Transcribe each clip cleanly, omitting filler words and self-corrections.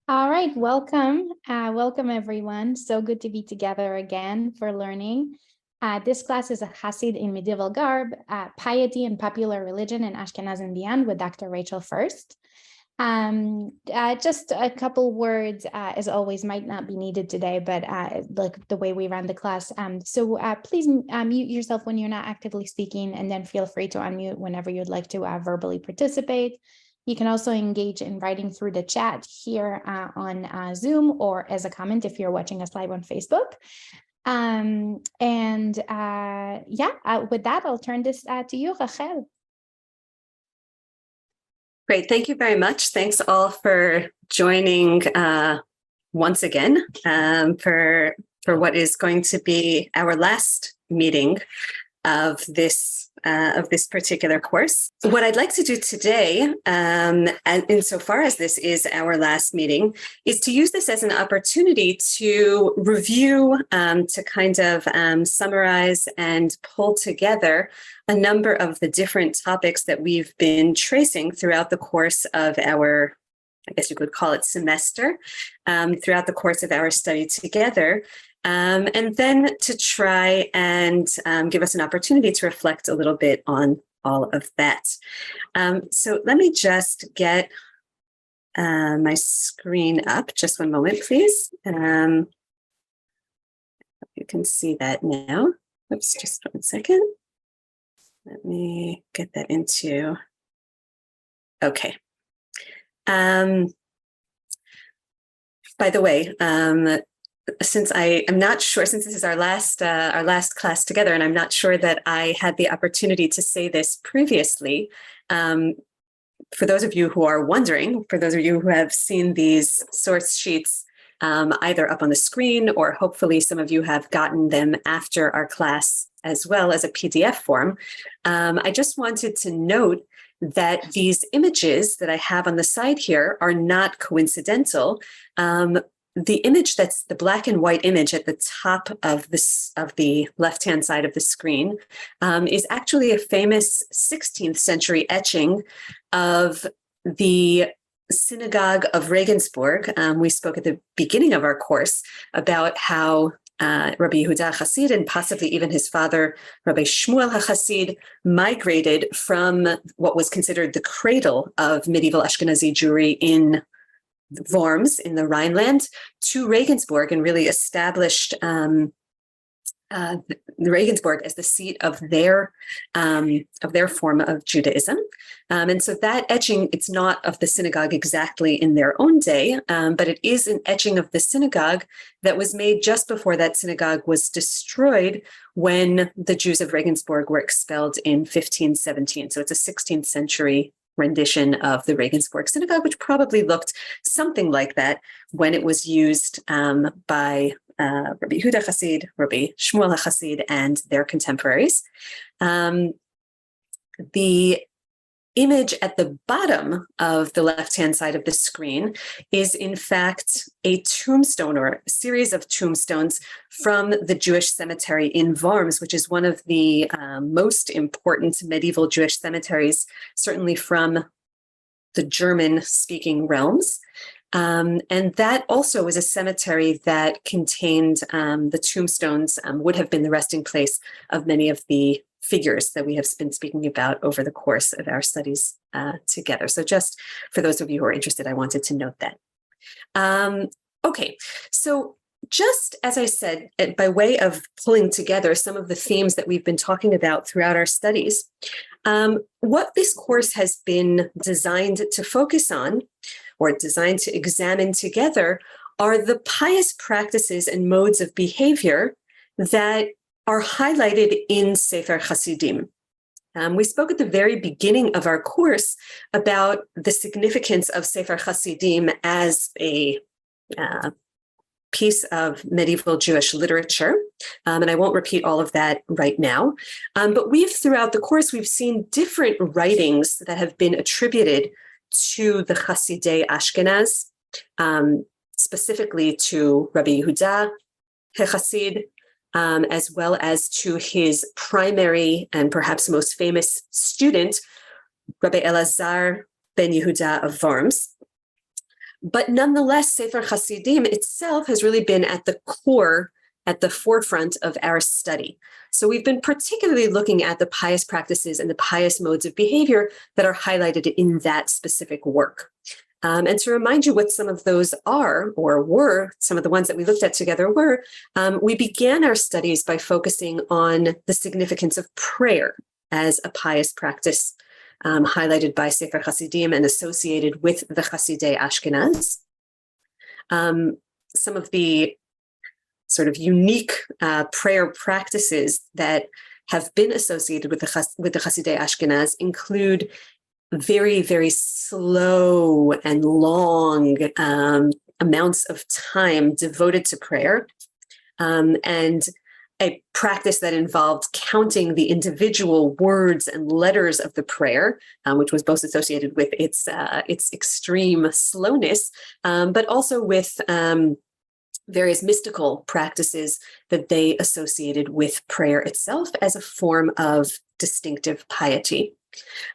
All right, welcome. Welcome, everyone. So good to be together again for learning. This class is a Hasid in Medieval Garb, Piety and Popular Religion in Ashkenaz and Beyond with Dr. Rachel Furst. Just a couple words, as always, might not be needed today, but like the way we run the class. Please mute yourself when you're not actively speaking, and then feel free to unmute whenever you'd like to verbally participate. You can also engage in writing through the chat here on Zoom or as a comment if you're watching us live on Facebook. With that, I'll turn this to you, Rachel. Great. Thank you very much. Thanks all for joining once again for what is going to be our last meeting of this particular course. What I'd like to do today, and insofar as this is our last meeting, is to use this as an opportunity to review, to kind of summarize and pull together a number of the different topics that we've been tracing throughout the course of our, I guess you could call it semester, throughout the course of our study together. And then to try and give us an opportunity to reflect a little bit on all of that. So let me just get my screen up. Just one moment, please. You can see that now. Oops, just 1 second. Let me get that into, okay. By the way, since I am not sure, since this is our last class together, and I'm not sure that I had the opportunity to say this previously, for those of you who are wondering, for those of you who have seen these source sheets either up on the screen, or hopefully some of you have gotten them after our class as well as a PDF form, I just wanted to note that these images that I have on the side here are not coincidental. The image that's the black and white image at the top of the left-hand side of the screen is actually a famous 16th-century etching of the synagogue of Regensburg. We spoke at the beginning of our course about how Rabbi Yehuda Hasid and possibly even his father, Rabbi Shmuel HaChasid, migrated from what was considered the cradle of medieval Ashkenazi Jewry in Worms in the Rhineland to Regensburg, and really established Regensburg as the seat of their form of Judaism. And so that etching, it's not of the synagogue exactly in their own day, but it is an etching of the synagogue that was made just before that synagogue was destroyed when the Jews of Regensburg were expelled in 1517. So it's a 16th century rendition of the Regensburg synagogue, which probably looked something like that when it was used by Rabbi Yehuda Hasid, Rabbi Shmuel HaChasid, and their contemporaries. The image at the bottom of the left-hand side of the screen is in fact a tombstone, or a series of tombstones from the Jewish cemetery in Worms, which is one of the most important medieval Jewish cemeteries, certainly from the German-speaking realms. And that also was a cemetery that contained the tombstones, would have been the resting place of many of the figures that we have been speaking about over the course of our studies together. So just for those of you who are interested, I wanted to note that. Okay, so just as I said, by way of pulling together some of the themes that we've been talking about throughout our studies, what this course has been designed to focus on, or designed to examine together, are the pious practices and modes of behavior that are highlighted in Sefer Hasidim. We spoke at the very beginning of our course about the significance of Sefer Hasidim as a piece of medieval Jewish literature, and I won't repeat all of that right now. But throughout the course, we've seen different writings that have been attributed to the Hasidei Ashkenaz, specifically to Rabbi Yehuda HaChasid, as well as to his primary and perhaps most famous student, Rabbi Elazar ben Yehuda of Worms. But nonetheless, Sefer Hasidim itself has really been at the core, at the forefront of our study. So we've been particularly looking at the pious practices and the pious modes of behavior that are highlighted in that specific work. And to remind you what some of those are, or were, some of the ones that we looked at together were, we began our studies by focusing on the significance of prayer as a pious practice, highlighted by Sefer Hasidim and associated with the Hasidei Ashkenaz. Some of the sort of unique prayer practices that have been associated with the Hasidei Ashkenaz include very, very slow and long amounts of time devoted to prayer, and a practice that involved counting the individual words and letters of the prayer, which was both associated with its extreme slowness, but also with various mystical practices that they associated with prayer itself as a form of distinctive piety.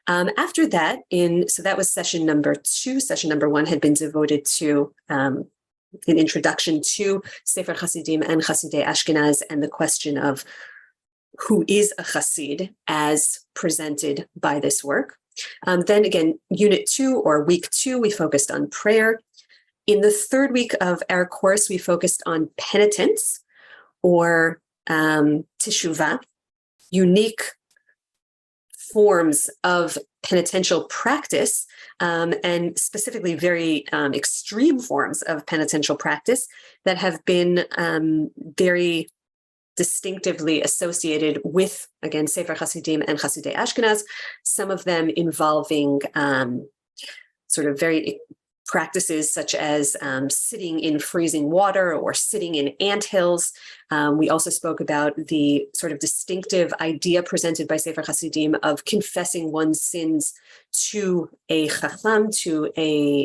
After that, so that was session number 2. Session number 1 had been devoted to an introduction to Sefer Hasidim and Hasidei Ashkenaz and the question of who is a Hasid as presented by this work. Then again, unit 2 or week 2, we focused on prayer. In the third week of our course, we focused on penitence or teshuvah, unique forms of penitential practice, and specifically very extreme forms of penitential practice that have been very distinctively associated with, again, Sefer Hasidim and Hasidei Ashkenaz, some of them involving sort of very practices such as sitting in freezing water or sitting in anthills. We also spoke about the sort of distinctive idea presented by Sefer Hasidim of confessing one's sins to a chacham, to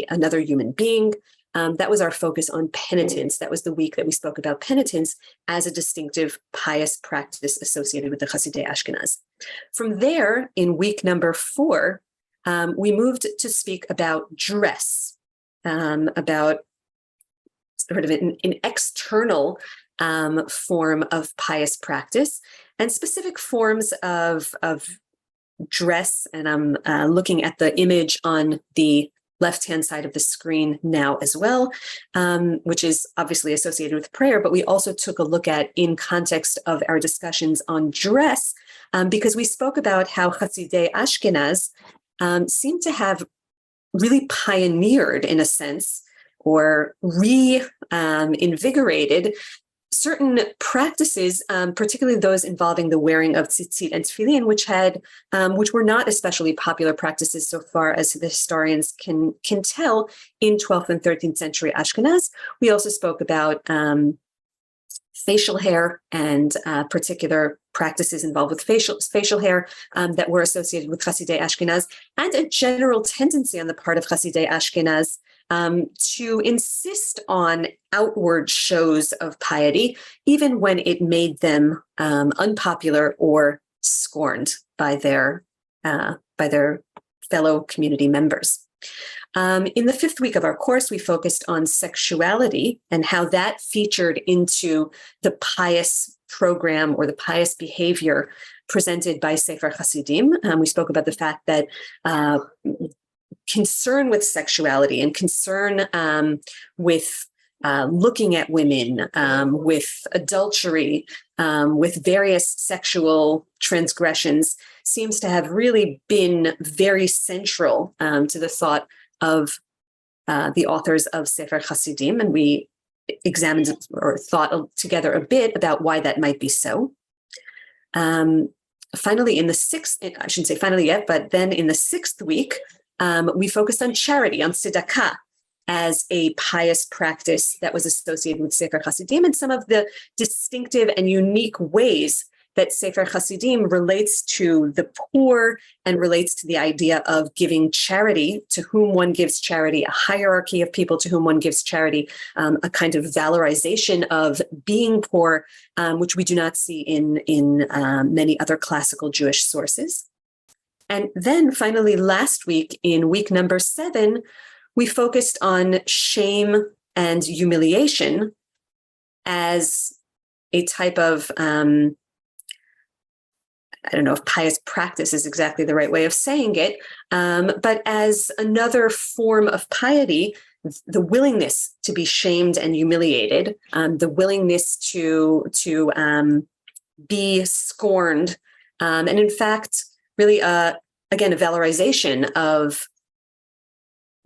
another human being. That was our focus on penitence. That was the week that we spoke about penitence as a distinctive pious practice associated with the Hasidei Ashkenaz. From there, in week number 4, we moved to speak about dress. About sort of an external form of pious practice and specific forms of dress. And I'm looking at the image on the left-hand side of the screen now as well, which is obviously associated with prayer, but we also took a look at in context of our discussions on dress, because we spoke about how Hasidei Ashkenaz seem to have really pioneered, in a sense, or reinvigorated certain practices, particularly those involving the wearing of tzitzit and tefillin, which were not especially popular practices so far as the historians can tell in 12th and 13th century Ashkenaz. We also spoke about facial hair and particular practices involved with facial hair that were associated with Hasidei Ashkenaz, and a general tendency on the part of Hasidei Ashkenaz to insist on outward shows of piety, even when it made them unpopular or scorned by their fellow community members. In the 5th week of our course, we focused on sexuality and how that featured into the pious program or the pious behavior presented by Sefer Hasidim. We spoke about the fact that concern with sexuality and concern with looking at women, with adultery, with various sexual transgressions seems to have really been very central to the thought of the authors of Sefer Hasidim, and we examined or thought together a bit about why that might be so. Finally, in the 6th, I shouldn't say finally yet, but then in the 6th week, we focused on charity, on tzedakah, as a pious practice that was associated with Sefer Hasidim, and some of the distinctive and unique ways that Sefer Hasidim relates to the poor and relates to the idea of giving charity, to whom one gives charity, a hierarchy of people to whom one gives charity, a kind of valorization of being poor, which we do not see in many other classical Jewish sources. And then finally, last week, in week number 7, we focused on shame and humiliation as a type of, I don't know if pious practice is exactly the right way of saying it, but as another form of piety, the willingness to be shamed and humiliated, the willingness to be scorned, and in fact, really, again, a valorization of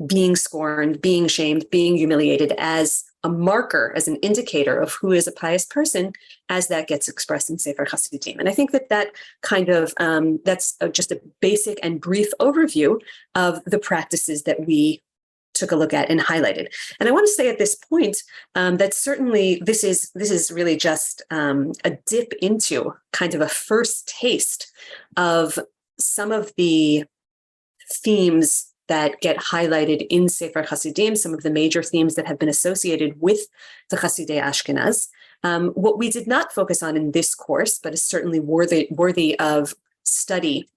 being scorned, being shamed, being humiliated as a marker, as an indicator of who is a pious person, as that gets expressed in Sefer Hasidim. And I think that kind of, that's just a basic and brief overview of the practices that we took a look at and highlighted. And I want to say at this point that certainly this is really just a dip into kind of a first taste of some of the themes that get highlighted in Sefer Hasidim, some of the major themes that have been associated with the Hasidei Ashkenaz. What we did not focus on in this course, but is certainly worthy of study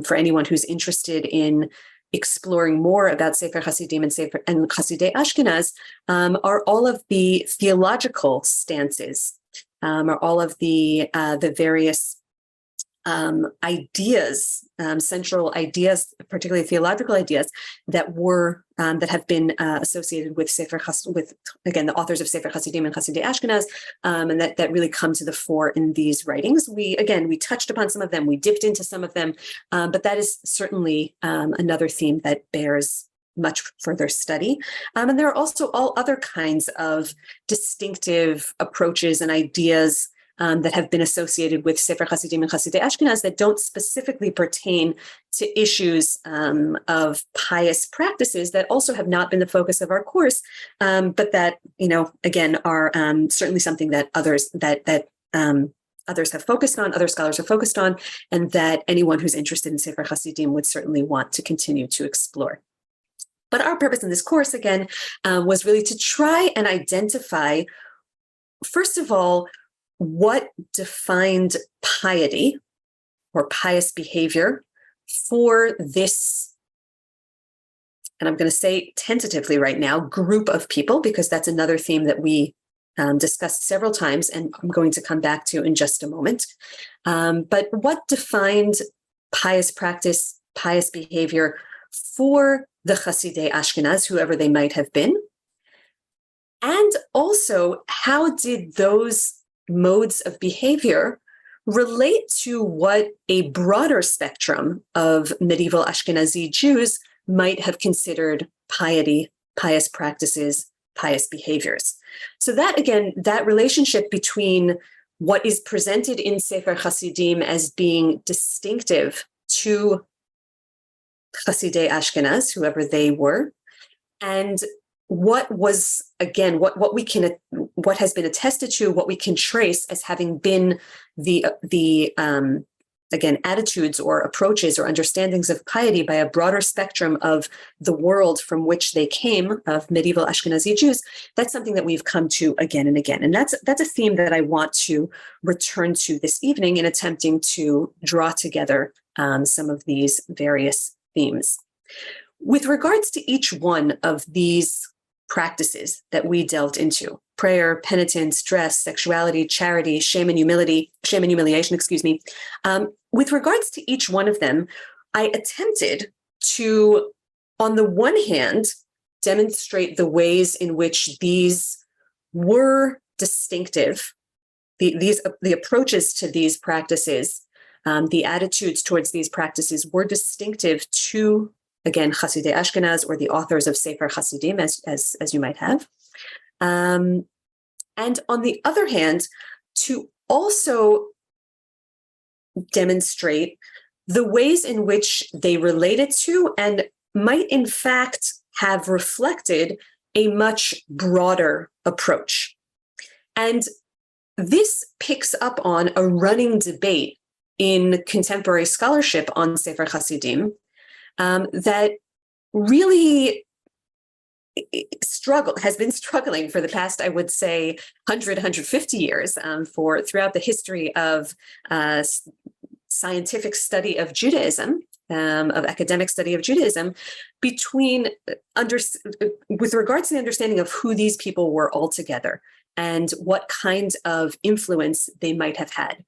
for anyone who's interested in exploring more about Sefer Hasidim and Hasidei Ashkenaz, are all of the theological stances, are all of the various ideas, central ideas, particularly theological ideas that have been associated with with again the authors of Sefer Hasidim and Hasidei Ashkenaz, and that really come to the fore in these writings. We touched upon some of them, we dipped into some of them, but that is certainly another theme that bears much further study. And there are also all other kinds of distinctive approaches and ideas that have been associated with Sefer Hasidim and Hasidei Ashkenaz that don't specifically pertain to issues of pious practices that also have not been the focus of our course, but that, again, are certainly something that others have focused on, other scholars have focused on, and that anyone who's interested in Sefer Hasidim would certainly want to continue to explore. But our purpose in this course, again, was really to try and identify, first of all, what defined piety or pious behavior for this, and I'm going to say tentatively right now, group of people, because that's another theme that we discussed several times and I'm going to come back to in just a moment. But what defined pious practice, pious behavior for the Hasidei Ashkenaz, whoever they might have been? And also, how did those modes of behavior relate to what a broader spectrum of medieval Ashkenazi Jews might have considered piety, pious practices, pious behaviors? So that, again, that relationship between what is presented in Sefer Hasidim as being distinctive to Hasidei Ashkenaz, whoever they were, and what was, again, what has been attested to, what we can trace as having been the again, attitudes or approaches or understandings of piety by a broader spectrum of the world from which they came, of medieval Ashkenazi Jews, that's something that we've come to again and again. And that's a theme that I want to return to this evening in attempting to draw together some of these various themes. With regards to each one of these practices that we delved into: prayer, penitence, dress, sexuality, charity, shame and humiliation, with regards to each one of them, I attempted to, on the one hand, demonstrate the ways in which these were distinctive, the approaches to these practices, the attitudes towards these practices were distinctive to, again, Hasidei Ashkenaz or the authors of Sefer Hasidim, as you might have. And on the other hand, to also demonstrate the ways in which they related to and might in fact have reflected a much broader approach. And this picks up on a running debate in contemporary scholarship on Sefer Hasidim that really has been struggling for the past, I would say, 150 years, throughout the history of scientific study of Judaism, of academic study of Judaism between with regards to the understanding of who these people were altogether and what kind of influence they might have had.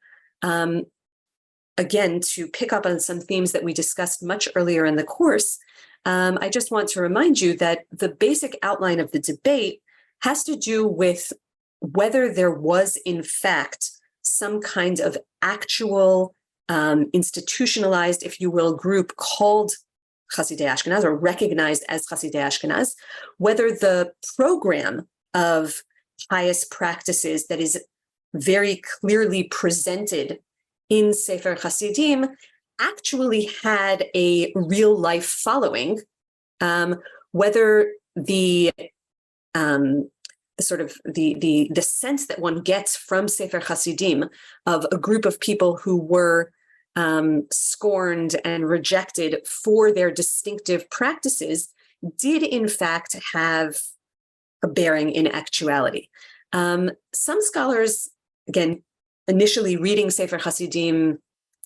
Again, to pick up on some themes that we discussed much earlier in the course, I just want to remind you that the basic outline of the debate has to do with whether there was, in fact, some kind of actual institutionalized, if you will, group called Hasidei Ashkenaz or recognized as Hasidei Ashkenaz, whether the program of pious practices that is very clearly presented in Sefer Hasidim actually had a real life following, whether the sort of the sense that one gets from Sefer Hasidim of a group of people who were scorned and rejected for their distinctive practices did in fact have a bearing in actuality. Some scholars, again, initially reading Sefer Hasidim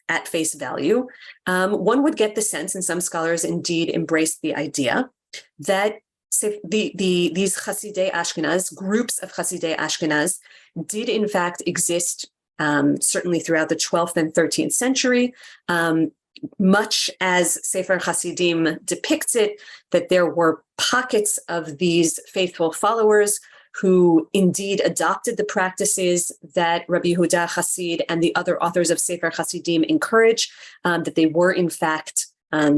at face value, one would get the sense, and some scholars indeed embraced the idea, that these Hasidei Ashkenaz, groups of Hasidei Ashkenaz, did in fact exist certainly throughout the 12th and 13th century, much as Sefer Hasidim depicts it, that there were pockets of these faithful followers who indeed adopted the practices that Rabbi Yehuda Hasid and the other authors of Sefer Hasidim encourage, that they were in fact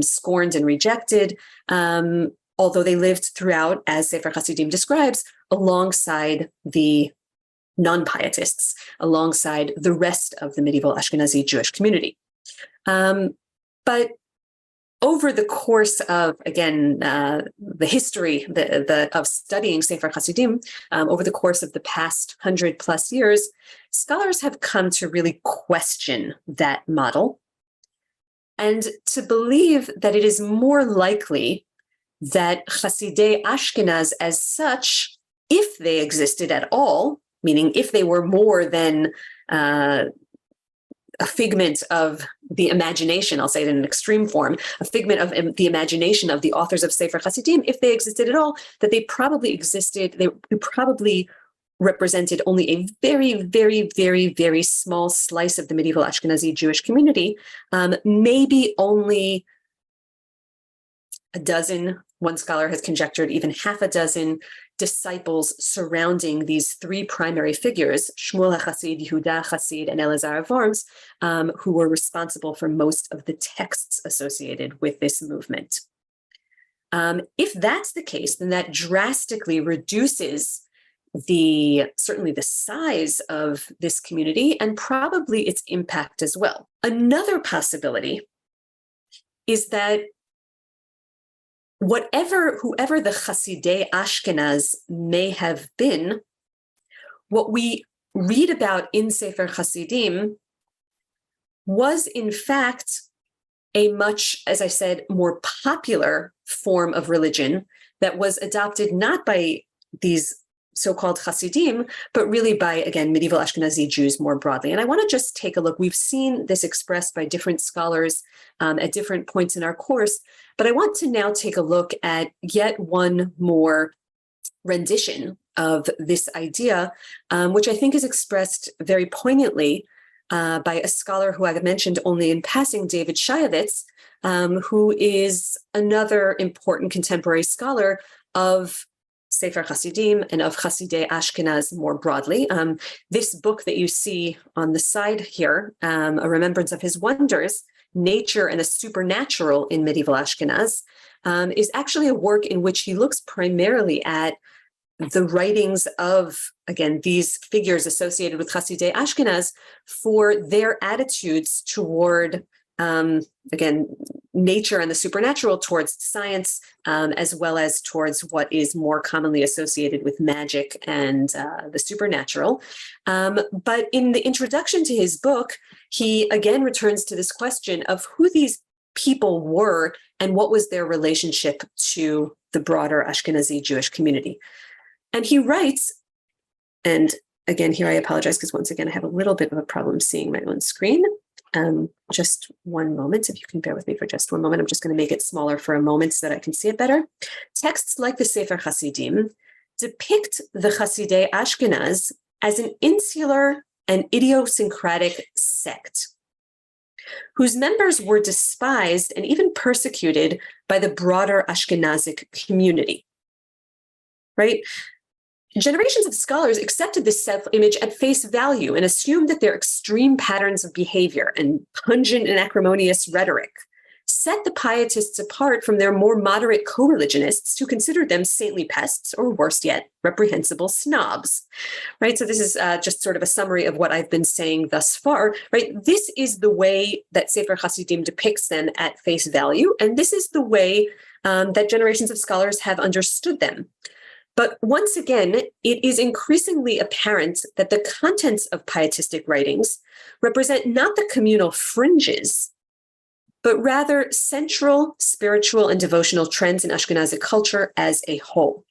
scorned and rejected, although they lived throughout, as Sefer Hasidim describes, alongside the non-pietists, alongside the rest of the medieval Ashkenazi Jewish community. But over the course of, again, the history of studying Sefer Hasidim, over the course of the past 100+ years, scholars have come to really question that model and to believe that it is more likely that Hasidei Ashkenaz as such, if they existed at all, meaning if they were more than a figment of the imagination, I'll say it in an extreme form, a figment of the imagination of the authors of Sefer Hasidim, if they existed at all, that they probably existed, they probably represented only a very, very, very, very small slice of the medieval Ashkenazi Jewish community, maybe only a dozen, one scholar has conjectured even half a dozen disciples surrounding these three primary figures, Shmuel HaChassid, Yehuda HaChassid, and Elazar of Worms, who were responsible for most of the texts associated with this movement. If that's the case, then that drastically reduces certainly the size of this community and probably its impact as well. Another possibility is that whoever the Hasidei Ashkenaz may have been, what we read about in Sefer Hasidim was in fact a much, as I said, more popular form of religion that was adopted not by these so-called Hasidim, but really by, again, medieval Ashkenazi Jews more broadly. And I want to just take a look. We've seen this expressed by different scholars at different points in our course, but I want to now take a look at yet one more rendition of this idea, which I think is expressed very poignantly by a scholar who I mentioned only in passing, David Shayevitz, who is another important contemporary scholar of Sefer Hasidim and of Hasidei Ashkenaz more broadly. This book that you see on the side here, A Remembrance of His Wonders, Nature and the Supernatural in Medieval Ashkenaz, is actually a work in which he looks primarily at the writings of, again, these figures associated with Hasidei Ashkenaz for their attitudes toward, again, nature and the supernatural, towards science, as well as towards what is more commonly associated with magic and the supernatural. But in the introduction to his book, he again returns to this question of who these people were and what was their relationship to the broader Ashkenazi Jewish community. And he writes, and again, here I apologize because once again, I have a little bit of a problem seeing my own screen. Just one moment, if you can bear with me for just one moment. I'm just going to make it smaller for a moment so that I can see it better. Texts like the Sefer Hasidim depict the Hasidei Ashkenaz as an insular and idiosyncratic sect whose members were despised and even persecuted by the broader Ashkenazic community, right? Generations of scholars accepted this self-image at face value and assumed that their extreme patterns of behavior and pungent and acrimonious rhetoric set the pietists apart from their more moderate co-religionists who considered them saintly pests, or worse yet, reprehensible snobs, right? So this is just sort of a summary of what I've been saying thus far, right? This is the way that Sefer Hasidim depicts them at face value, and this is the way that generations of scholars have understood them. But once again, it is increasingly apparent that the contents of pietistic writings represent not the communal fringes, but rather central spiritual and devotional trends in Ashkenazi culture as a whole,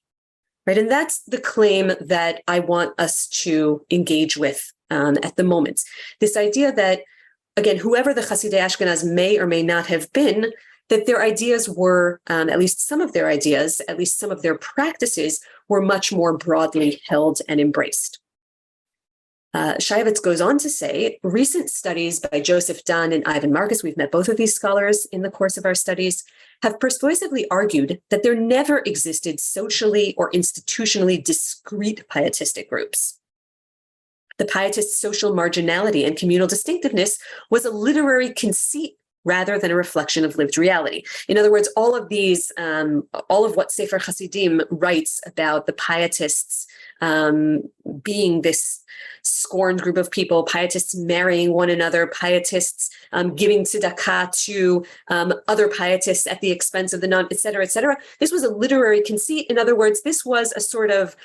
right? And that's the claim that I want us to engage with at the moment. This idea that, again, whoever the Hasidei Ashkenaz may or may not have been, that their ideas were, at least some of their ideas, at least some of their practices, were much more broadly held and embraced. Shayevitz goes on to say, recent studies by Joseph Dunn and Ivan Marcus, we've met both of these scholars in the course of our studies, have persuasively argued that there never existed socially or institutionally discrete pietistic groups. The pietist social marginality and communal distinctiveness was a literary conceit rather than a reflection of lived reality. In other words, all of what Sefer Hasidim writes about the pietists being this scorned group of people, pietists marrying one another, pietists giving tzedakah to other pietists at the expense of the non, et cetera, et cetera. This was a literary conceit. In other words, this was a sort of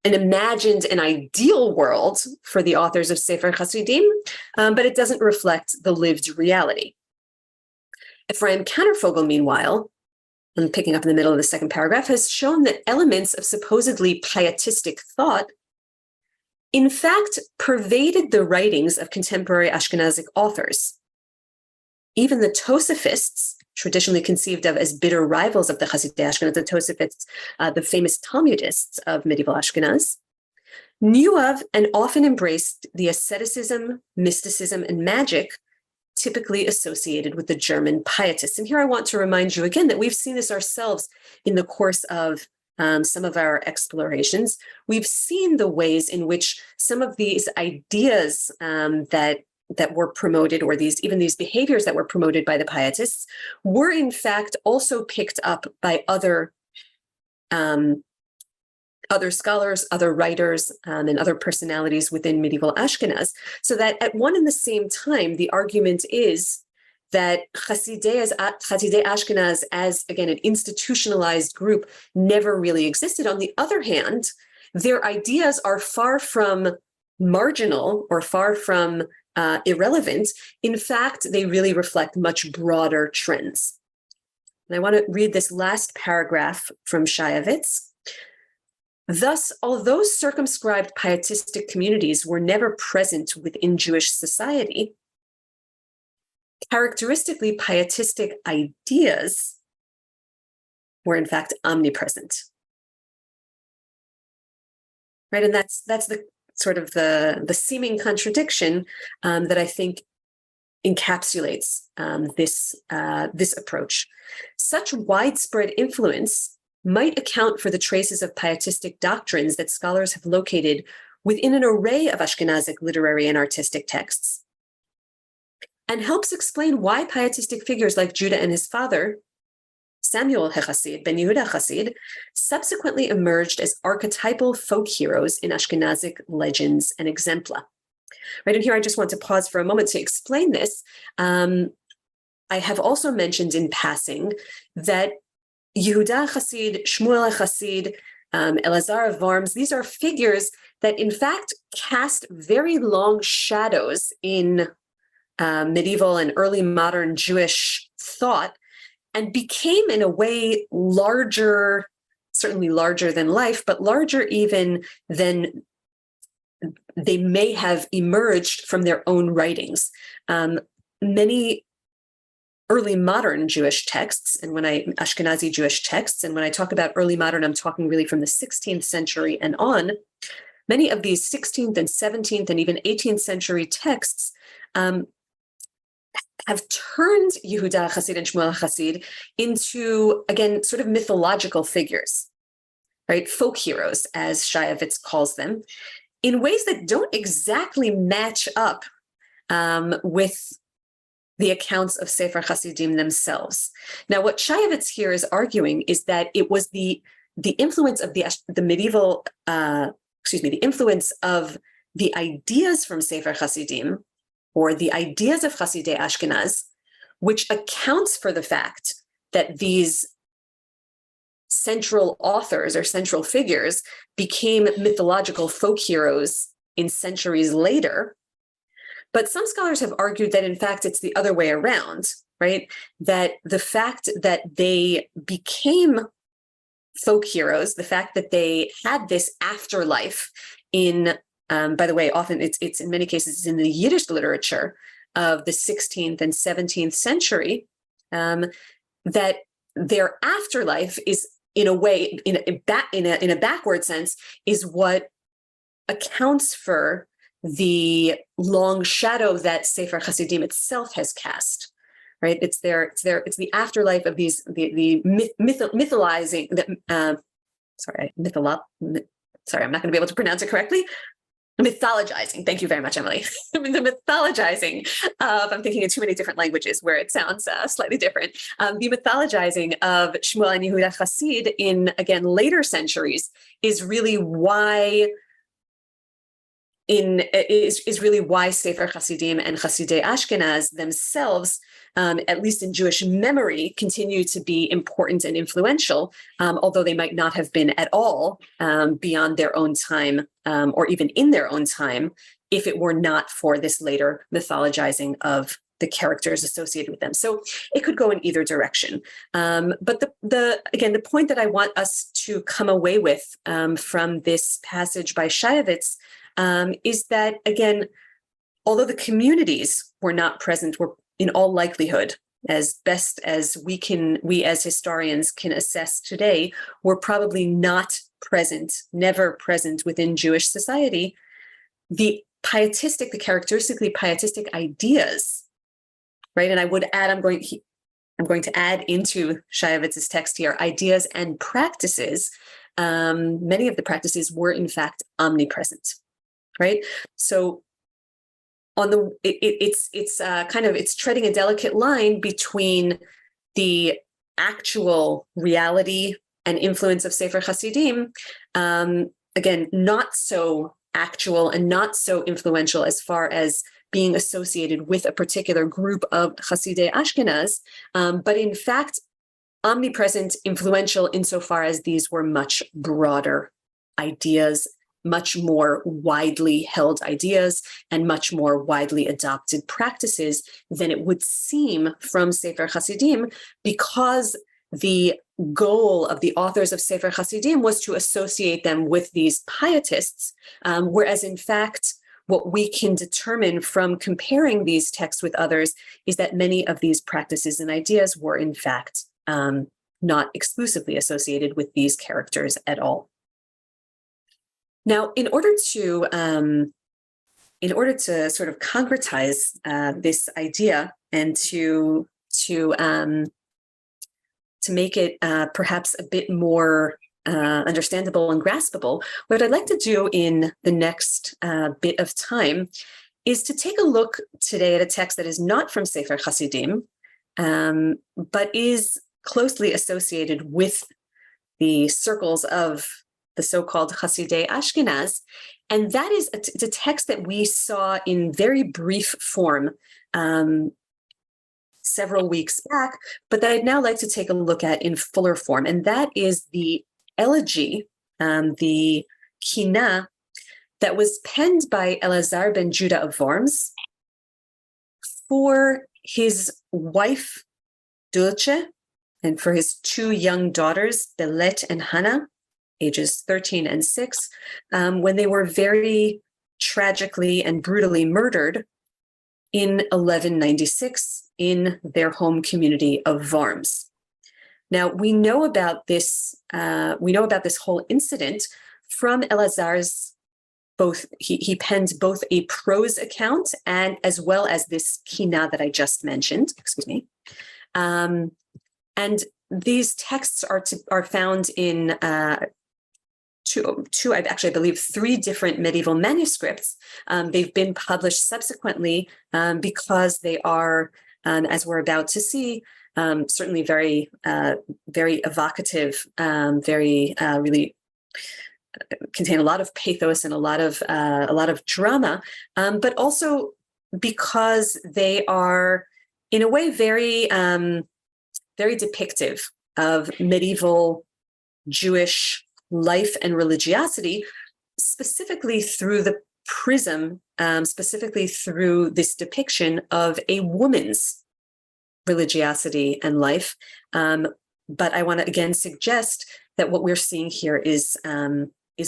an imagined and ideal world for the authors of Sefer Hasidim, but it doesn't reflect the lived reality. Ephraim Kannerfogel, meanwhile, I'm picking up in the middle of the second paragraph, has shown that elements of supposedly pietistic thought in fact pervaded the writings of contemporary Ashkenazic authors. Even the Tosafists, traditionally conceived of as bitter rivals of the Hasidei Ashkenaz, the Tosafists, the famous Talmudists of medieval Ashkenaz, knew of and often embraced the asceticism, mysticism, and magic typically associated with the German pietists. And here I want to remind you again that we've seen this ourselves in the course of some of our explorations. We've seen the ways in which some of these ideas that were promoted, or these behaviors that were promoted by the pietists, were in fact also picked up by other scholars, other writers, and other personalities within medieval Ashkenaz, so that at one and the same time, the argument is that Hasidei Ashkenaz as, again, an institutionalized group never really existed. On the other hand, their ideas are far from marginal or far from irrelevant. In fact, they really reflect much broader trends. And I want to read this last paragraph from Shayevitz. Thus, although circumscribed pietistic communities were never present within Jewish society, characteristically pietistic ideas were in fact omnipresent. Right, and that's the sort of the seeming contradiction that I think encapsulates this approach. Such widespread influence might account for the traces of pietistic doctrines that scholars have located within an array of Ashkenazic literary and artistic texts, and helps explain why pietistic figures like Judah and his father, Samuel HaChasid, Ben Yehuda Hasid, subsequently emerged as archetypal folk heroes in Ashkenazic legends and exempla. Right, and here I just want to pause for a moment to explain this. I have also mentioned in passing that Yehuda Hasid, Shmuel Hasid, Elazar of Worms, these are figures that in fact cast very long shadows in medieval and early modern Jewish thought, and became in a way larger, certainly larger than life, but larger even than they may have emerged from their own writings. many early modern Jewish texts, and Ashkenazi Jewish texts, and when I talk about early modern, I'm talking really from the 16th century and on, many of these 16th and 17th and even 18th century texts have turned Yehuda Hasid and Shmuel Hasid into, again, sort of mythological figures, right? Folk heroes, as Shayevitz calls them, in ways that don't exactly match up with the accounts of Sefer Hasidim themselves. Now, what Shayevitz here is arguing is that it was the influence of the medieval, the influence of the ideas from Sefer Hasidim, or the ideas of Hasidei Ashkenaz, which accounts for the fact that these central authors or central figures became mythological folk heroes in centuries later. But some scholars have argued that, in fact, it's the other way around, right? That the fact that they became folk heroes, the fact that they had this afterlife in, by the way, often it's in many cases it's in the Yiddish literature of the 16th and 17th century, that their afterlife is, in a way, in a backward sense, is what accounts for the long shadow that Sefer Hasidim itself has cast, right? It's the afterlife of these mytholizing. Sorry, I'm not going to be able to pronounce it correctly. Mythologizing. Thank you very much, Emily. The mythologizing of, I'm thinking in too many different languages where it sounds slightly different. The mythologizing of Shmuel and Yehuda Hasid in, again, later centuries is really why Sefer Hasidim and Hasidei Ashkenaz themselves, at least in Jewish memory, continue to be important and influential, although they might not have been at all beyond their own time, or even in their own time, if it were not for this later mythologizing of the characters associated with them. So it could go in either direction. But the point that I want us to come away with from this passage by Shayevitz is that, again, although the communities were not present, were in all likelihood, as best as we as historians can assess today, were probably not present, never present within Jewish society, the characteristically pietistic ideas, right? And I would add, I'm going to add into Shayevitz's text here, ideas and practices. Many of the practices were in fact omnipresent. Right, so it's treading a delicate line between the actual reality and influence of Sefer Hasidim, again, not so actual and not so influential as far as being associated with a particular group of Hasidei Ashkenaz, but in fact, omnipresent, influential insofar as these were much broader ideas, much more widely held ideas, and much more widely adopted practices than it would seem from Sefer Hasidim, because the goal of the authors of Sefer Hasidim was to associate them with these pietists, whereas in fact, what we can determine from comparing these texts with others is that many of these practices and ideas were in fact not exclusively associated with these characters at all. Now, in order to sort of concretize this idea and to make it perhaps a bit more understandable and graspable, what I'd like to do in the next bit of time is to take a look today at a text that is not from Sefer Hasidim, but is closely associated with the circles of the so-called Hasidei Ashkenaz, and that is it's a text that we saw in very brief form several weeks back, but that I'd now like to take a look at in fuller form, and that is the elegy, the Kina, that was penned by Elazar ben Judah of Worms for his wife Dulce and for his two young daughters, Belet and Hannah, ages 13 and 6, when they were very tragically and brutally murdered in 1196 in their home community of Worms. Now, we know about this whole incident from Elazar's he penned both a prose account and as well as this kina that I just mentioned, excuse me. And these texts are found in I believe three different medieval manuscripts. They've been published subsequently because they are, as we're about to see, certainly very, very evocative, really contain a lot of pathos and a lot of drama, but also because they are, in a way, very, very depictive of medieval Jewish life and religiosity, specifically through the prism, specifically through this depiction of a woman's religiosity and life. But I want to again suggest that what we're seeing here is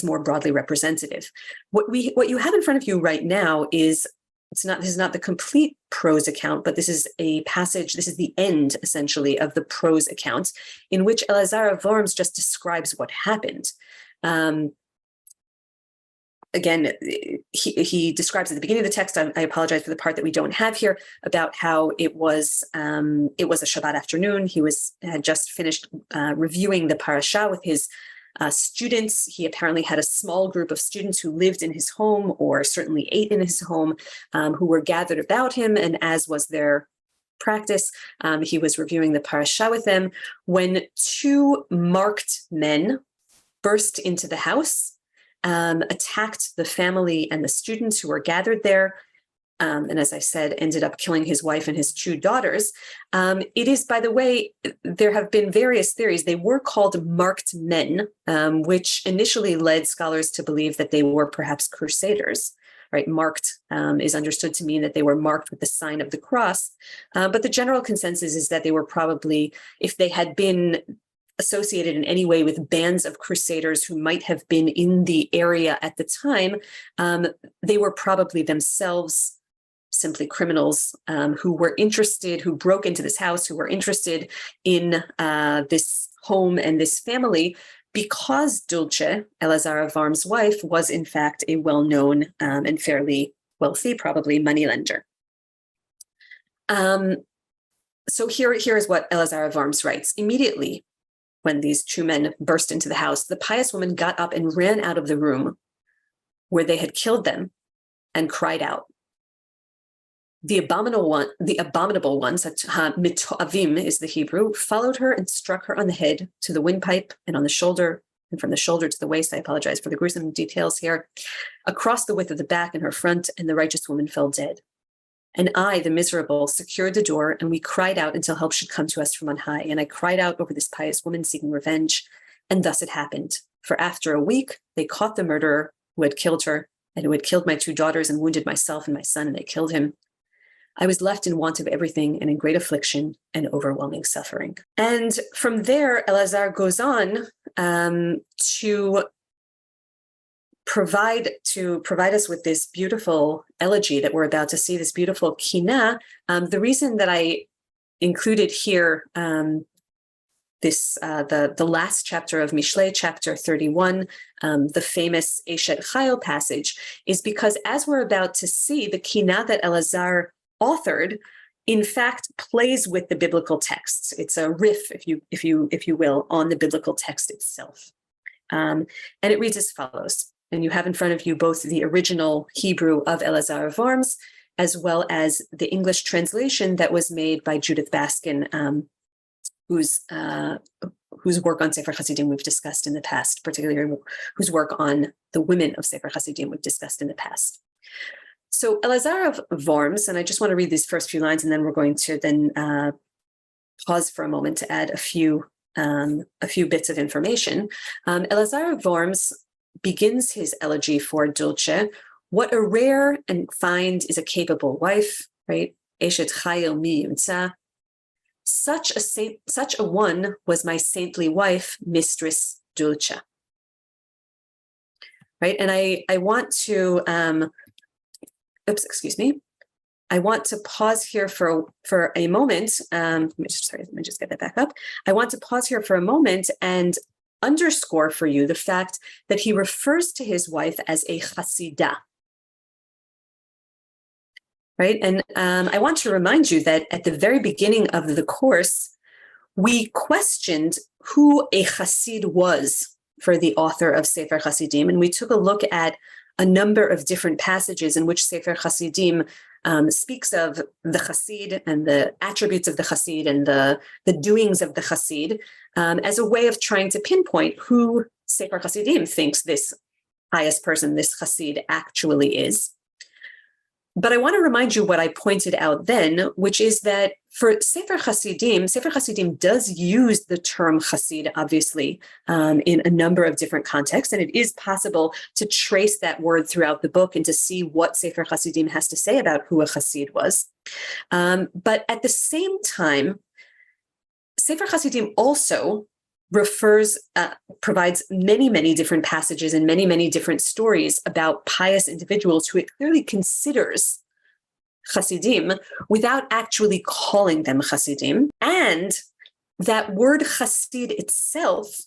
more broadly representative. What you have in front of you right now is this is not the complete prose account, but this is a passage. This is the end, essentially, of the prose account, in which Elazar of Worms just describes what happened. Again, he describes at the beginning of the text. I apologize for the part that we don't have here, about how it was a Shabbat afternoon. He had just finished reviewing the parasha with his students. He apparently had a small group of students who lived in his home, or certainly ate in his home, who were gathered about him, and as was their practice, he was reviewing the parasha with them when two marked men burst into the house, attacked the family and the students who were gathered there, and as I said, ended up killing his wife and his two daughters. It is, by the way, there have been various theories. They were called marked men, which initially led scholars to believe that they were perhaps crusaders. Right? Marked is understood to mean that they were marked with the sign of the cross. But the general consensus is that they were probably, if they had been associated in any way with bands of crusaders who might have been in the area at the time, they were probably themselves simply criminals who broke into this house, who were interested in this home and this family, because Dulce, Elazar of Worms' wife, was in fact a well-known and fairly wealthy, probably, moneylender. So here is what Elazar of Worms writes. Immediately, when these two men burst into the house, the pious woman got up and ran out of the room where they had killed them and cried out. The abominable one, mitoavim is the Hebrew, followed her and struck her on the head, to the windpipe, and on the shoulder, and from the shoulder to the waist. I apologize for the gruesome details here. Across the width of the back and her front, and the righteous woman fell dead. And I, the miserable, secured the door, and we cried out until help should come to us from on high. And I cried out over this pious woman seeking revenge. And thus it happened. For after a week, they caught the murderer who had killed her, and who had killed my two daughters and wounded myself and my son, and they killed him. I was left in want of everything and in great affliction and overwhelming suffering. And from there, Elazar goes on to provide us with this beautiful elegy that we're about to see, this beautiful kina. The reason that I included here the last chapter of Mishlei, chapter 31, the famous Eshet Chayil passage, is because, as we're about to see, the kina that Elazar authored, in fact, plays with the biblical texts. It's a riff, if you will, on the biblical text itself. And it reads as follows. And you have in front of you both the original Hebrew of Elazar of Worms, as well as the English translation that was made by Judith Baskin, whose work on Sefer Hasidim we've discussed in the past, particularly whose work on the women of Sefer Hasidim we've discussed in the past. So Elazar of Worms, and I just want to read these first few lines, and then we're going to then pause for a moment to add a few bits of information. Elazar of Worms begins his elegy for Dulce. What a rare and fine is a capable wife, right? Eshet Chayil mi yimtza. Such a one was my saintly wife, Mistress Dulce. Right, and I want to. I I want to pause here for a moment. Let me just get that back up. I want to pause here for a moment and underscore for you the fact that he refers to his wife as a Hasidah. Right? And I want to remind you that at the very beginning of the course, we questioned who a Hasid was for the author of Sefer Hasidim, and we took a look at a number of different passages in which Sefer Hasidim speaks of the Hasid and the attributes of the Hasid and the doings of the Hasid as a way of trying to pinpoint who Sefer Hasidim thinks this pious person, this Hasid, actually is. But I want to remind you what I pointed out then, which is that for Sefer Hasidim does use the term Hasid, obviously, in a number of different contexts, and it is possible to trace that word throughout the book and to see what Sefer Hasidim has to say about who a Hasid was. But at the same time, Sefer Hasidim also provides many, many different passages and many, many different stories about pious individuals who it clearly considers Hasidim without actually calling them Hasidim. And that word Hasid itself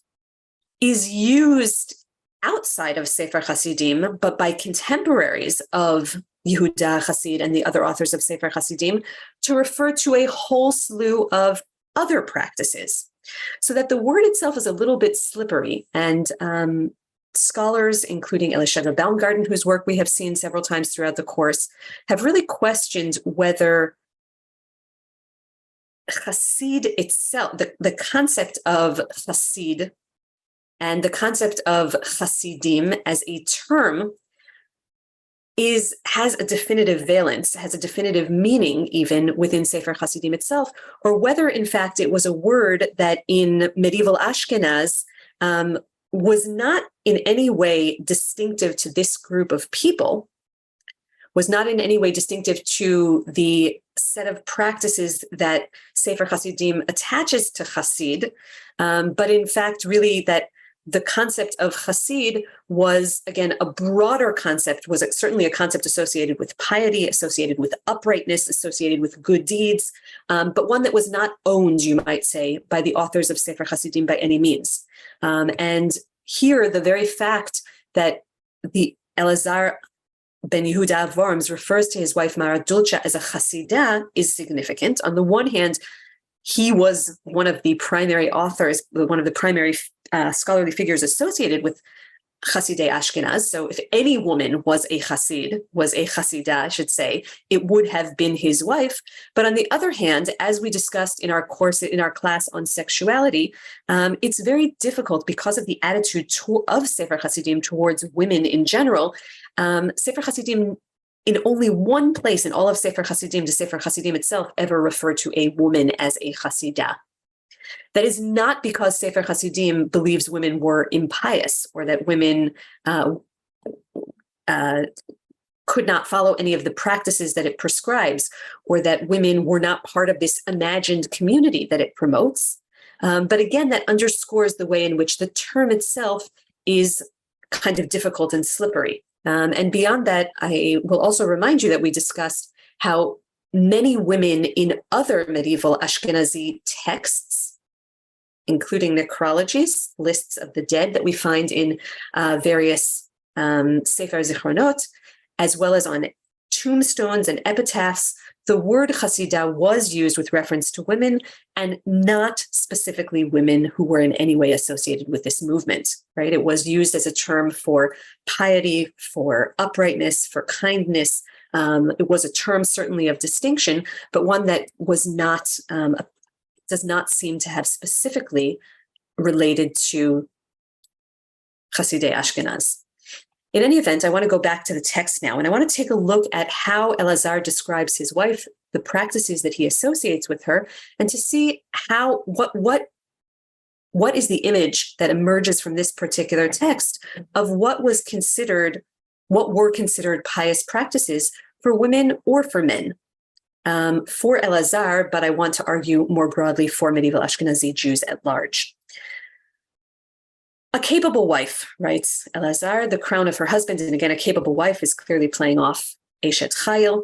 is used outside of Sefer Hasidim, but by contemporaries of Yehuda Hasid and the other authors of Sefer Hasidim to refer to a whole slew of other practices. So that the word itself is a little bit slippery, and scholars, including Elisha Baumgarten, whose work we have seen several times throughout the course, have really questioned whether Hasid itself, the concept of Hasid and the concept of Hasidim as a term has a definitive valence, has a definitive meaning even within Sefer Hasidim itself, or whether in fact it was a word that in medieval Ashkenaz was not in any way distinctive to this group of people, was not in any way distinctive to the set of practices that Sefer Hasidim attaches to Hasid, but in fact really that the concept of Hasid was, again, a broader concept, was certainly a concept associated with piety, associated with uprightness, associated with good deeds, but one that was not owned, you might say, by the authors of Sefer Hasidim by any means. And here, the very fact that the Elazar ben Yehuda of Worms refers to his wife Mara Dulce as a Hasidah is significant. On the one hand, he was one of the primary authors, one of the primary scholarly figures associated with Hasidei Ashkenaz. So if any woman was a Hasid, was a Hasidah, I should say, it would have been his wife. But on the other hand, as we discussed in our course, in our class on sexuality, it's very difficult because of the attitude of Sefer Hasidim towards women in general. Sefer Hasidim, in only one place in all of Sefer Hasidim, does Sefer Hasidim itself ever refer to a woman as a Hasidah. That is not because Sefer Hasidim believes women were impious or that women could not follow any of the practices that it prescribes, or that women were not part of this imagined community that it promotes. But again, that underscores the way in which the term itself is kind of difficult and slippery. And beyond that, I will also remind you that we discussed how many women in other medieval Ashkenazi texts, including necrologies, lists of the dead that we find in various Sefer Zichronot, as well as on tombstones and epitaphs, the word Hasidah was used with reference to women and not specifically women who were in any way associated with this movement, right? It was used as a term for piety, for uprightness, for kindness. It was a term certainly of distinction, but one that was not, does not seem to have specifically related to Hasidei Ashkenaz. In any event, I want to go back to the text now, and I want to take a look at how Elazar describes his wife, the practices that he associates with her, and to see how what is the image that emerges from this particular text of what were considered pious practices for women or for men. For Elazar, but I want to argue more broadly for medieval Ashkenazi Jews at large. A capable wife, writes Elazar, the crown of her husband, and again, a capable wife is clearly playing off Eshet Chayil.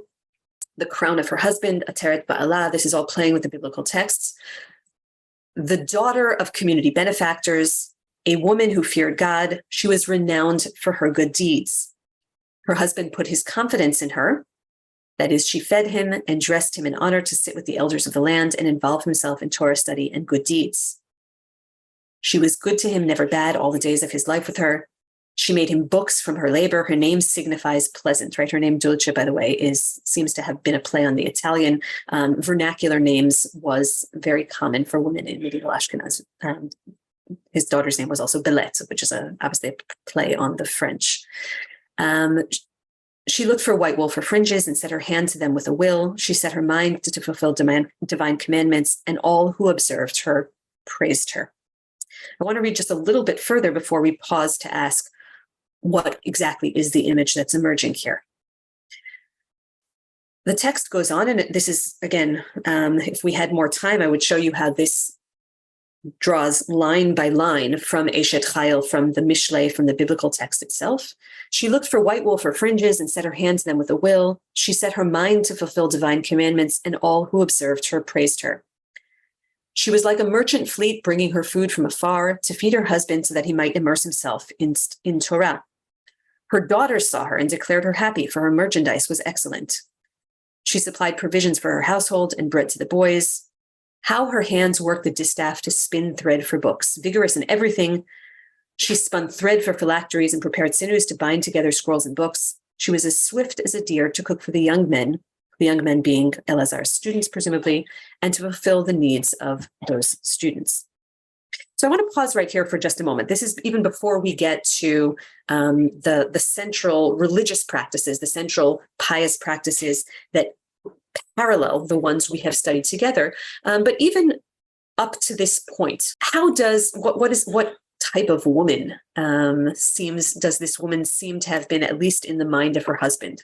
the crown of her husband, Ateret Ba'ala. This is all playing with the biblical texts. The daughter of community benefactors, a woman who feared God. She was renowned for her good deeds. Her husband put his confidence in her. That is, she fed him and dressed him in honor to sit with the elders of the land and involve himself in Torah study and good deeds. She was good to him, never bad, all the days of his life with her. She made him books from her labor. Her name signifies pleasant, right? Her name, Dulce, by the way, seems to have been a play on the Italian. Vernacular names was very common for women in medieval Ashkenaz. His daughter's name was also Belette, which is obviously a play on the French. She looked for white wool for fringes and set her hand to them with a will. She set her mind to fulfill divine commandments, and all who observed her praised her. I want to read just a little bit further before we pause to ask, what exactly is the image that's emerging here? The text goes on, and this is, again, if we had more time, I would show you how this draws line by line from Eshet Chayil, from the Mishle, from the biblical text itself. She looked for white wool for fringes and set her hand to them with a will. She set her mind to fulfill divine commandments, and all who observed her praised her. She was like a merchant fleet bringing her food from afar to feed her husband so that he might immerse himself in Torah. Her daughters saw her and declared her happy, for her merchandise was excellent. She supplied provisions for her household and bread to the boys. How her hands worked the distaff to spin thread for books. Vigorous in everything, she spun thread for phylacteries and prepared sinews to bind together scrolls and books. She was as swift as a deer to cook for the young men being Elazar's students, presumably, and to fulfill the needs of those students. So I want to pause right here for just a moment. This is even before we get to the central religious practices, the central pious practices that parallel the ones we have studied together. But even up to this point, what type of woman does this woman seem to have been, at least in the mind of her husband?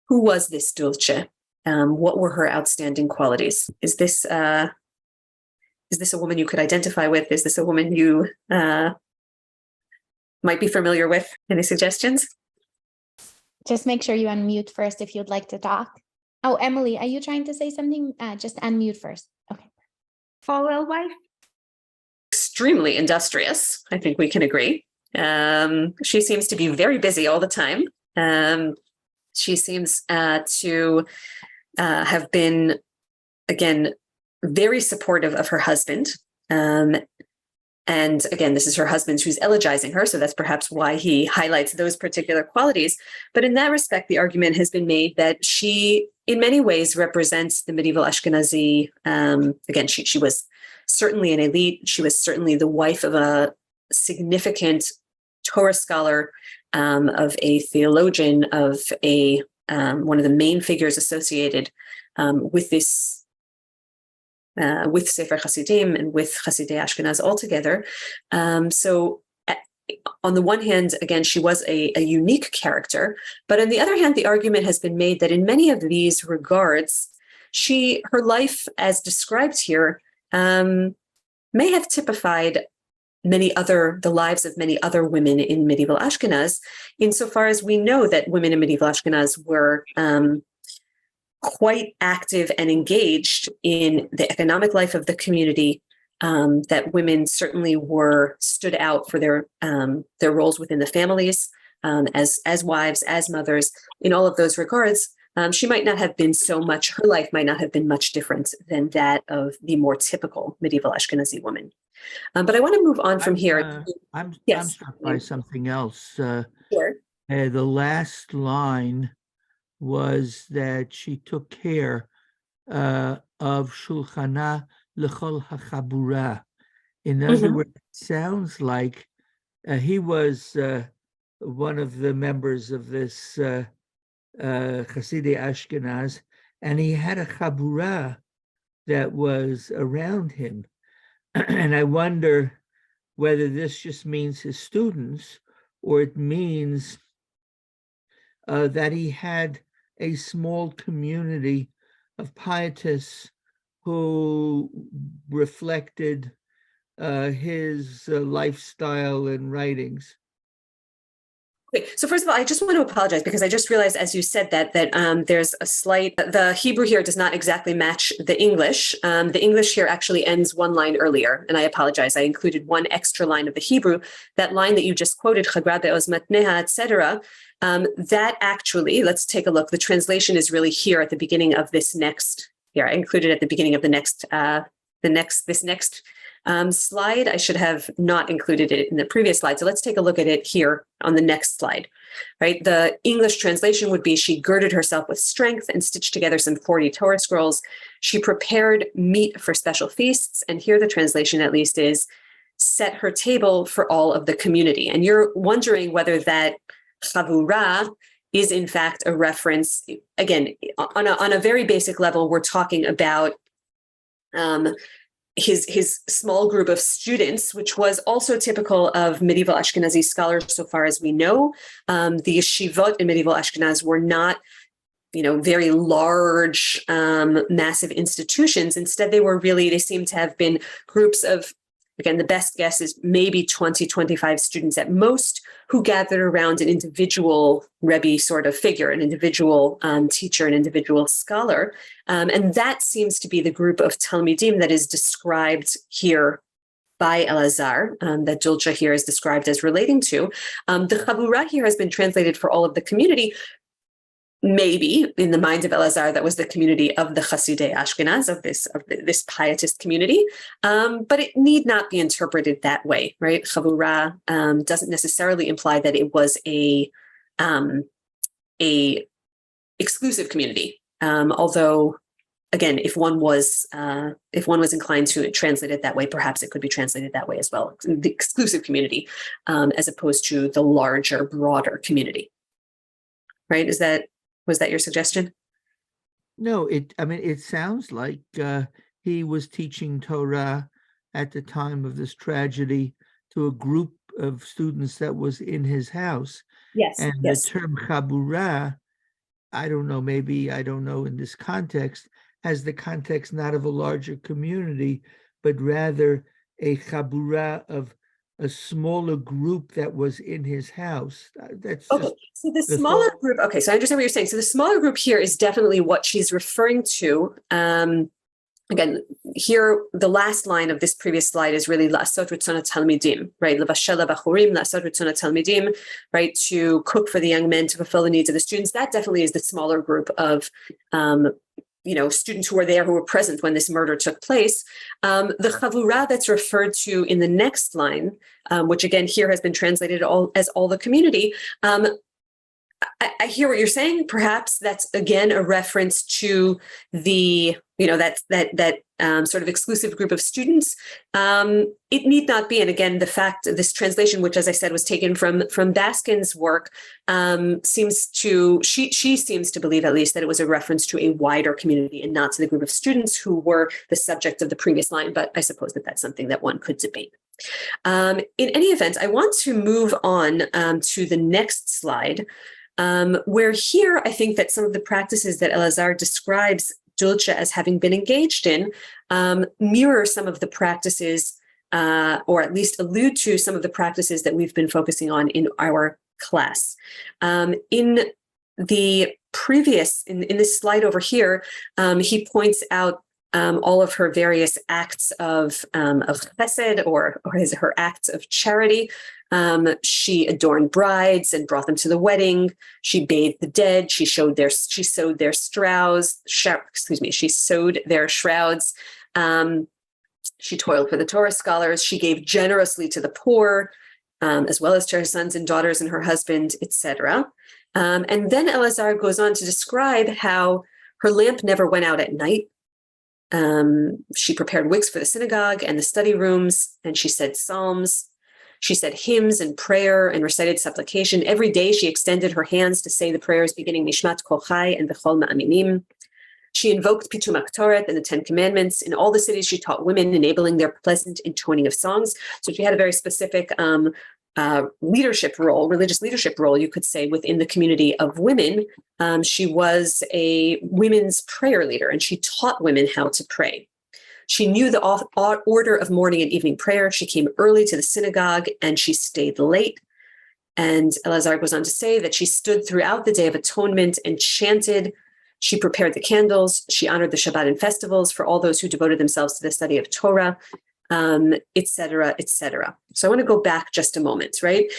Who was this Dulce? What were her outstanding qualities? Is this a woman you could identify with? Is this a woman you might be familiar with? Any suggestions? Just make sure you unmute first if you'd like to talk. Oh, Emily, are you trying to say something? Just unmute first. Okay. Falwell wife? Extremely industrious, I think we can agree. She seems to be very busy all the time. She seems to have been, again, very supportive of her husband. And again, this is her husband who's elegizing her, so that's perhaps why he highlights those particular qualities. But in that respect, the argument has been made that she, in many ways, represents the medieval Ashkenazi. Again, she was certainly an elite. She was certainly the wife of a significant Torah scholar, of a theologian, of a one of the main figures associated with this. With Sefer Hasidim and with Hasidei Ashkenaz altogether. So on the one hand, again, she was a unique character, but on the other hand, the argument has been made that in many of these regards, her life as described here may have typified the lives of many other women in medieval Ashkenaz, insofar as we know that women in medieval Ashkenaz were quite active and engaged in the economic life of the community, that women certainly stood out for their roles within the families, as wives, as mothers. In all of those regards, she might not have been her life might not have been much different than that of the more typical medieval Ashkenazi woman. But I want to move on from here. I'm Yes. struck by something else. Sure. The last line was that she took care of Shulchana L'chol HaChabura. In other words, it sounds like he was one of the members of this Hasidei Ashkenaz, and he had a Chabura that was around him. And I wonder whether this just means his students, or it means that he had a small community of pietists who reflected his lifestyle and writings. Okay, so first of all, I just want to apologize because I just realized as you said that there's a slight, the Hebrew here does not exactly match the English. The English here actually ends one line earlier, and I apologize. I included one extra line of the Hebrew. That line that you just quoted, etc. That actually, let's take a look. The translation is really here at the beginning of this next. Here, I included at the beginning of this next slide. I should have not included it in the previous slide. So let's take a look at it here on the next slide, right? The English translation would be, she girded herself with strength and stitched together some 40 Torah scrolls. She prepared meat for special feasts. And here the translation at least is, set her table for all of the community. And you're wondering whether that chavura is in fact a reference, again, on a very basic level, we're talking about his small group of students, which was also typical of medieval Ashkenazi scholars, so far as we know. The yeshivot in medieval Ashkenaz were not, very large, massive institutions. Instead, they seem to have been groups of, again, the best guess is maybe 20, 25 students at most, who gathered around an individual Rebbe sort of figure, an individual teacher, an individual scholar. And that seems to be the group of Talmidim that is described here by Elazar, that Dulce here is described as relating to. The Chavura here has been translated for all of the community. Maybe in the mind of Elazar, that was the community of the Hasidei Ashkenaz, of this pietist community, but it need not be interpreted that way, right? Chavura doesn't necessarily imply that it was a exclusive community. Although, again, if one was inclined to translate it that way, perhaps it could be translated that way as well. The exclusive community, as opposed to the larger, broader community, right? Was that your suggestion? No, it sounds like he was teaching Torah at the time of this tragedy to a group of students that was in his house. Yes. And yes. The term chabura, I don't know in this context, has the context not of a larger community, but rather a chabura of a smaller group that was in his house. That's okay. So the smaller group. Okay, so I understand what you're saying. So the smaller group here is definitely what she's referring to. Again, here the last line of this previous slide is really la'asot ritzon talmidim, right? Levashel bachurim, la'asot ritzon talmidim, right? To cook for the young men, to fulfill the needs of the students. That definitely is the smaller group of students who were there, who were present when this murder took place. The chavura that's referred to in the next line, which again here has been translated as all the community. I hear what you're saying. Perhaps that's again a reference to the that sort of exclusive group of students. It need not be. And again, the fact this translation, which as I said was taken from Baskin's work, she seems to believe at least that it was a reference to a wider community and not to the group of students who were the subject of the previous line. But I suppose that that's something that one could debate. In any event, I want to move on to the next slide. Where here, I think that some of the practices that Elazar describes Dulce as having been engaged in mirror some of the practices, or at least allude to some of the practices that we've been focusing on in our class. In the previous, in this slide over here, he points out all of her various acts of chesed, or her acts of charity. She adorned brides and brought them to the wedding. She bathed the dead. She sewed their shrouds. She sewed their shrouds. She toiled for the Torah scholars. She gave generously to the poor, as well as to her sons and daughters and her husband, etc. And then Elazar goes on to describe how her lamp never went out at night. She prepared wicks for the synagogue and the study rooms, and she said psalms. She said hymns and prayer and recited supplication. Every day she extended her hands to say the prayers beginning Nishmat Kol Chai and Bechol Ma'aminim. She invoked Pitum Aktoret and the Ten Commandments. In all the cities, she taught women, enabling their pleasant intoning of songs. So she had a very specific leadership role, religious leadership role, you could say, within the community of women. She was a women's prayer leader, and she taught women how to pray. She knew the order of morning and evening prayer. She came early to the synagogue, and she stayed late. And Elazar goes on to say that she stood throughout the Day of Atonement and chanted. She prepared the candles. She honored the Shabbat and festivals for all those who devoted themselves to the study of Torah, etc., etc. So I want to go back just a moment, right?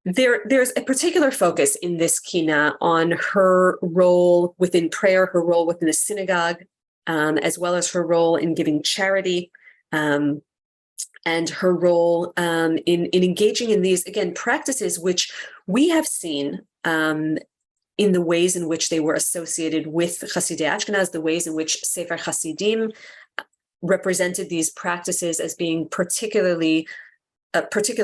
There's a particular focus in this kina on her role within prayer, her role within the synagogue, as well as her role in giving charity, and her role in engaging in these, again, practices which we have seen in the ways in which they were associated with Hasidei Ashkenaz, the ways in which Sefer Hasidim represented these practices as being particular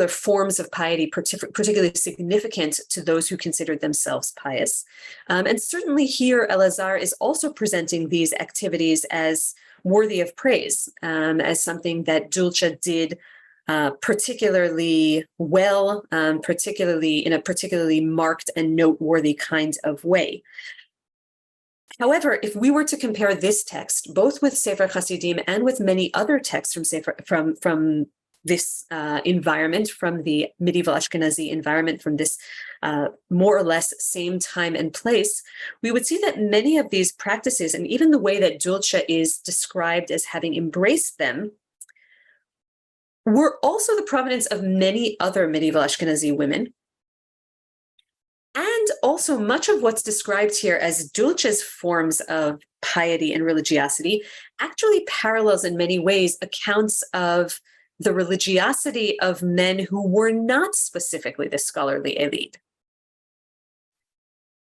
forms of piety, particularly significant to those who considered themselves pious. And certainly here, Elazar is also presenting these activities as worthy of praise, as something that Dulce did particularly well, particularly in a particularly marked and noteworthy kind of way. However, if we were to compare this text, both with Sefer Hasidim and with many other texts from this environment, from the medieval Ashkenazi environment, from this more or less same time and place, we would see that many of these practices, and even the way that Dulce is described as having embraced them, were also the provenance of many other medieval Ashkenazi women. And also much of what's described here as Dulce's forms of piety and religiosity actually parallels in many ways accounts of the religiosity of men who were not specifically the scholarly elite.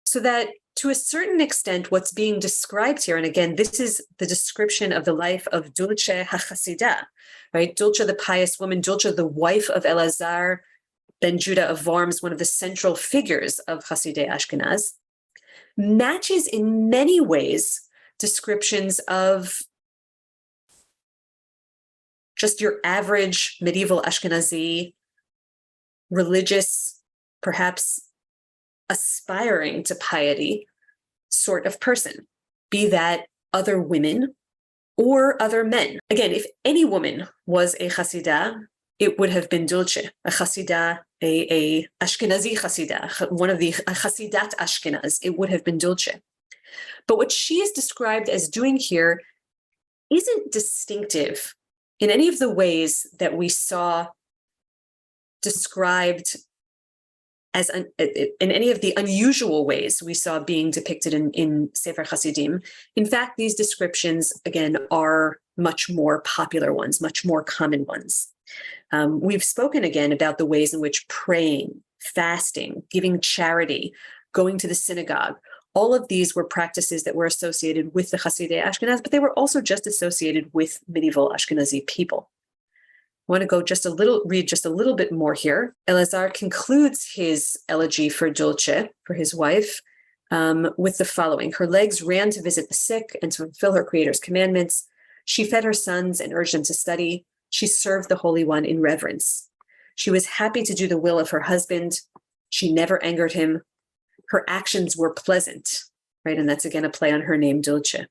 So that to a certain extent, what's being described here, and again, this is the description of the life of Dulce HaChasidah, right? Dulce, the pious woman, Dulce, the wife of Elazar ben Judah of Worms, one of the central figures of Hasidei Ashkenaz, matches in many ways descriptions of just your average medieval Ashkenazi, religious, perhaps aspiring to piety sort of person, be that other women or other men. Again, if any woman was a Hasidah, it would have been Dulce, a Hasidah, a Ashkenazi Hasidah, one of the Hasidat Ashkenaz, it would have been Dulce. But what she is described as doing here isn't distinctive in any of the ways that we saw described as in any of the unusual ways we saw being depicted in Sefer Hasidim. In fact, these descriptions, again, are much more popular ones, much more common ones. We've spoken again about the ways in which praying, fasting, giving charity, going to the synagogue, all of these were practices that were associated with the Hasidei Ashkenaz, but they were also just associated with medieval Ashkenazi people. I want to go read just a little bit more here. Elazar concludes his elegy for Dulce, for his wife, with the following. Her legs ran to visit the sick and to fulfill her Creator's commandments. She fed her sons and urged them to study. She served the Holy One in reverence. She was happy to do the will of her husband. She never angered him. Her actions were pleasant, right? And that's again a play on her name, Dulce.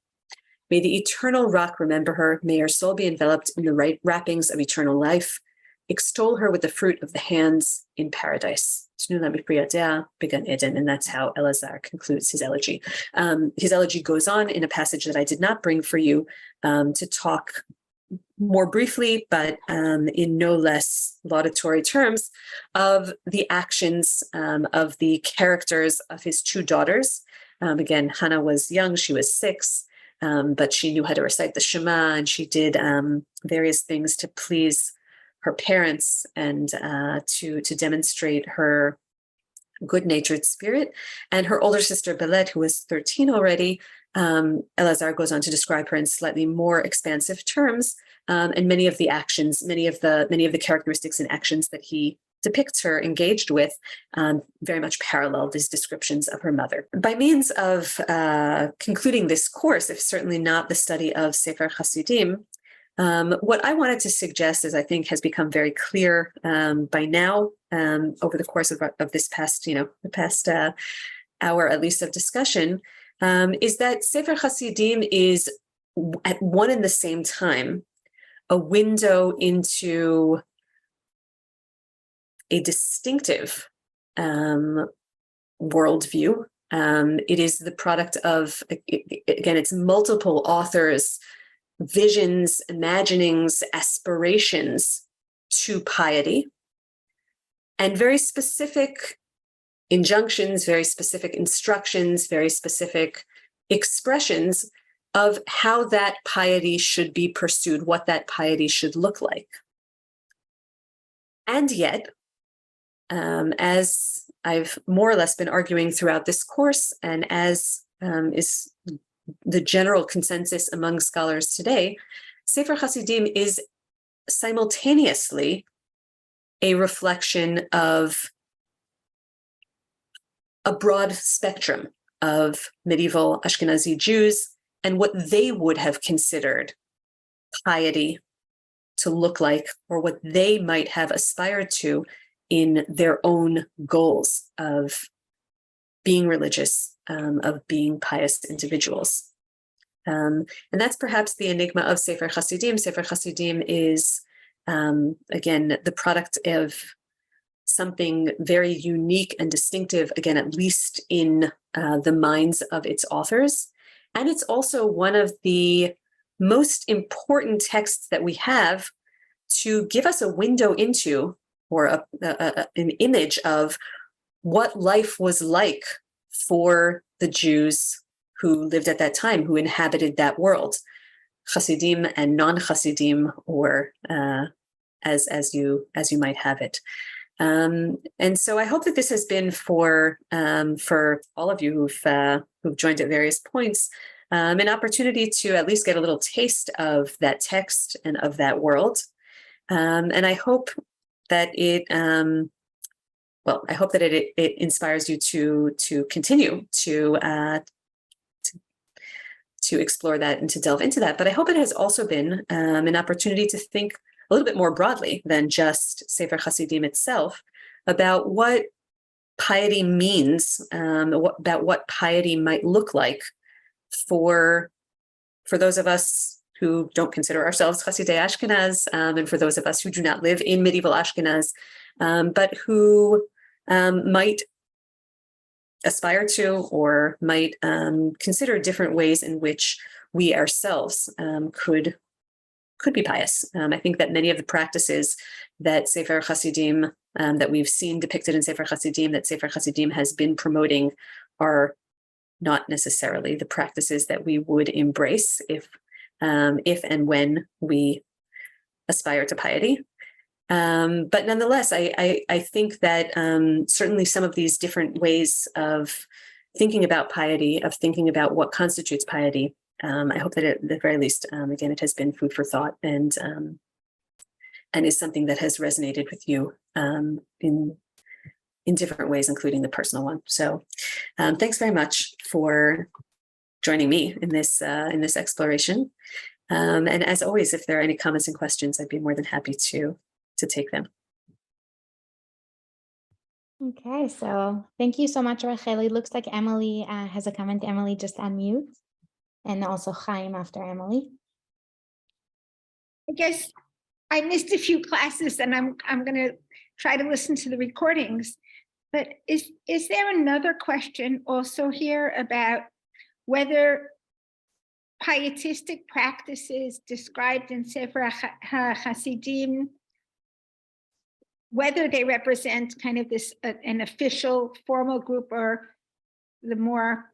May the eternal rock remember her. May her soul be enveloped in the right wrappings of eternal life. Extol her with the fruit of the hands in paradise. And that's how Elazar concludes his elegy. His elegy goes on in a passage that I did not bring for you to talk more briefly, but in no less laudatory terms, of the actions of the characters of his two daughters. Again, Hannah was young, she was 6. But she knew how to recite the Shema, and she did various things to please her parents and to demonstrate her good-natured spirit. And her older sister, Belet, who was 13 already, Elazar goes on to describe her in slightly more expansive terms, and many of the actions, many of the characteristics and actions that he depicts her engaged with very much parallel these descriptions of her mother. By means of concluding this course, if certainly not the study of Sefer Hasidim, what I wanted to suggest, as I think has become very clear by now over the course of this past, the past hour at least of discussion, is that Sefer Hasidim is at one and the same time a window into a distinctive worldview. It is the product of, again, it's multiple authors' visions, imaginings, aspirations to piety, and very specific injunctions, very specific instructions, very specific expressions of how that piety should be pursued, what that piety should look like. And yet, as I've more or less been arguing throughout this course, and as is the general consensus among scholars today, Sefer Hasidim is simultaneously a reflection of a broad spectrum of medieval Ashkenazi Jews and what they would have considered piety to look like, or what they might have aspired to in their own goals of being religious, of being pious individuals. And that's perhaps the enigma of Sefer Hasidim. Sefer Hasidim is, again, the product of something very unique and distinctive, again, at least in the minds of its authors. And it's also one of the most important texts that we have to give us a window into, or an image of what life was like for the Jews who lived at that time, who inhabited that world, Hasidim and non-Hasidim, or as you might have it. And so I hope that this has been for all of you who've joined at various points, an opportunity to at least get a little taste of that text and of that world. And I hope that it inspires you to continue to explore that and to delve into that. But I hope it has also been an opportunity to think a little bit more broadly than just Sefer Hasidim itself about what piety means, about what piety might look like for those of us who don't consider ourselves Hasidei Ashkenaz, and for those of us who do not live in medieval Ashkenaz, but who might aspire to, or might consider different ways in which we ourselves could be pious. I think that many of the practices that Sefer Hasidim, that we've seen depicted in Sefer Hasidim, that Sefer Hasidim has been promoting, are not necessarily the practices that we would embrace if and when we aspire to piety. But nonetheless, I think that certainly some of these different ways of thinking about piety, of thinking about what constitutes piety, I hope that at the very least, again, it has been food for thought, and is something that has resonated with you in different ways, including the personal one. So thanks very much for joining me in this exploration. And as always, if there are any comments and questions, I'd be more than happy to take them. Okay, so thank you so much, Racheli. Looks like Emily has a comment. Emily, just unmute. And also Chaim after Emily. I guess I missed a few classes, and I'm going to try to listen to the recordings. But is there another question also here about whether pietistic practices described in Sefer Hasidim, whether they represent kind of this an official formal group or the more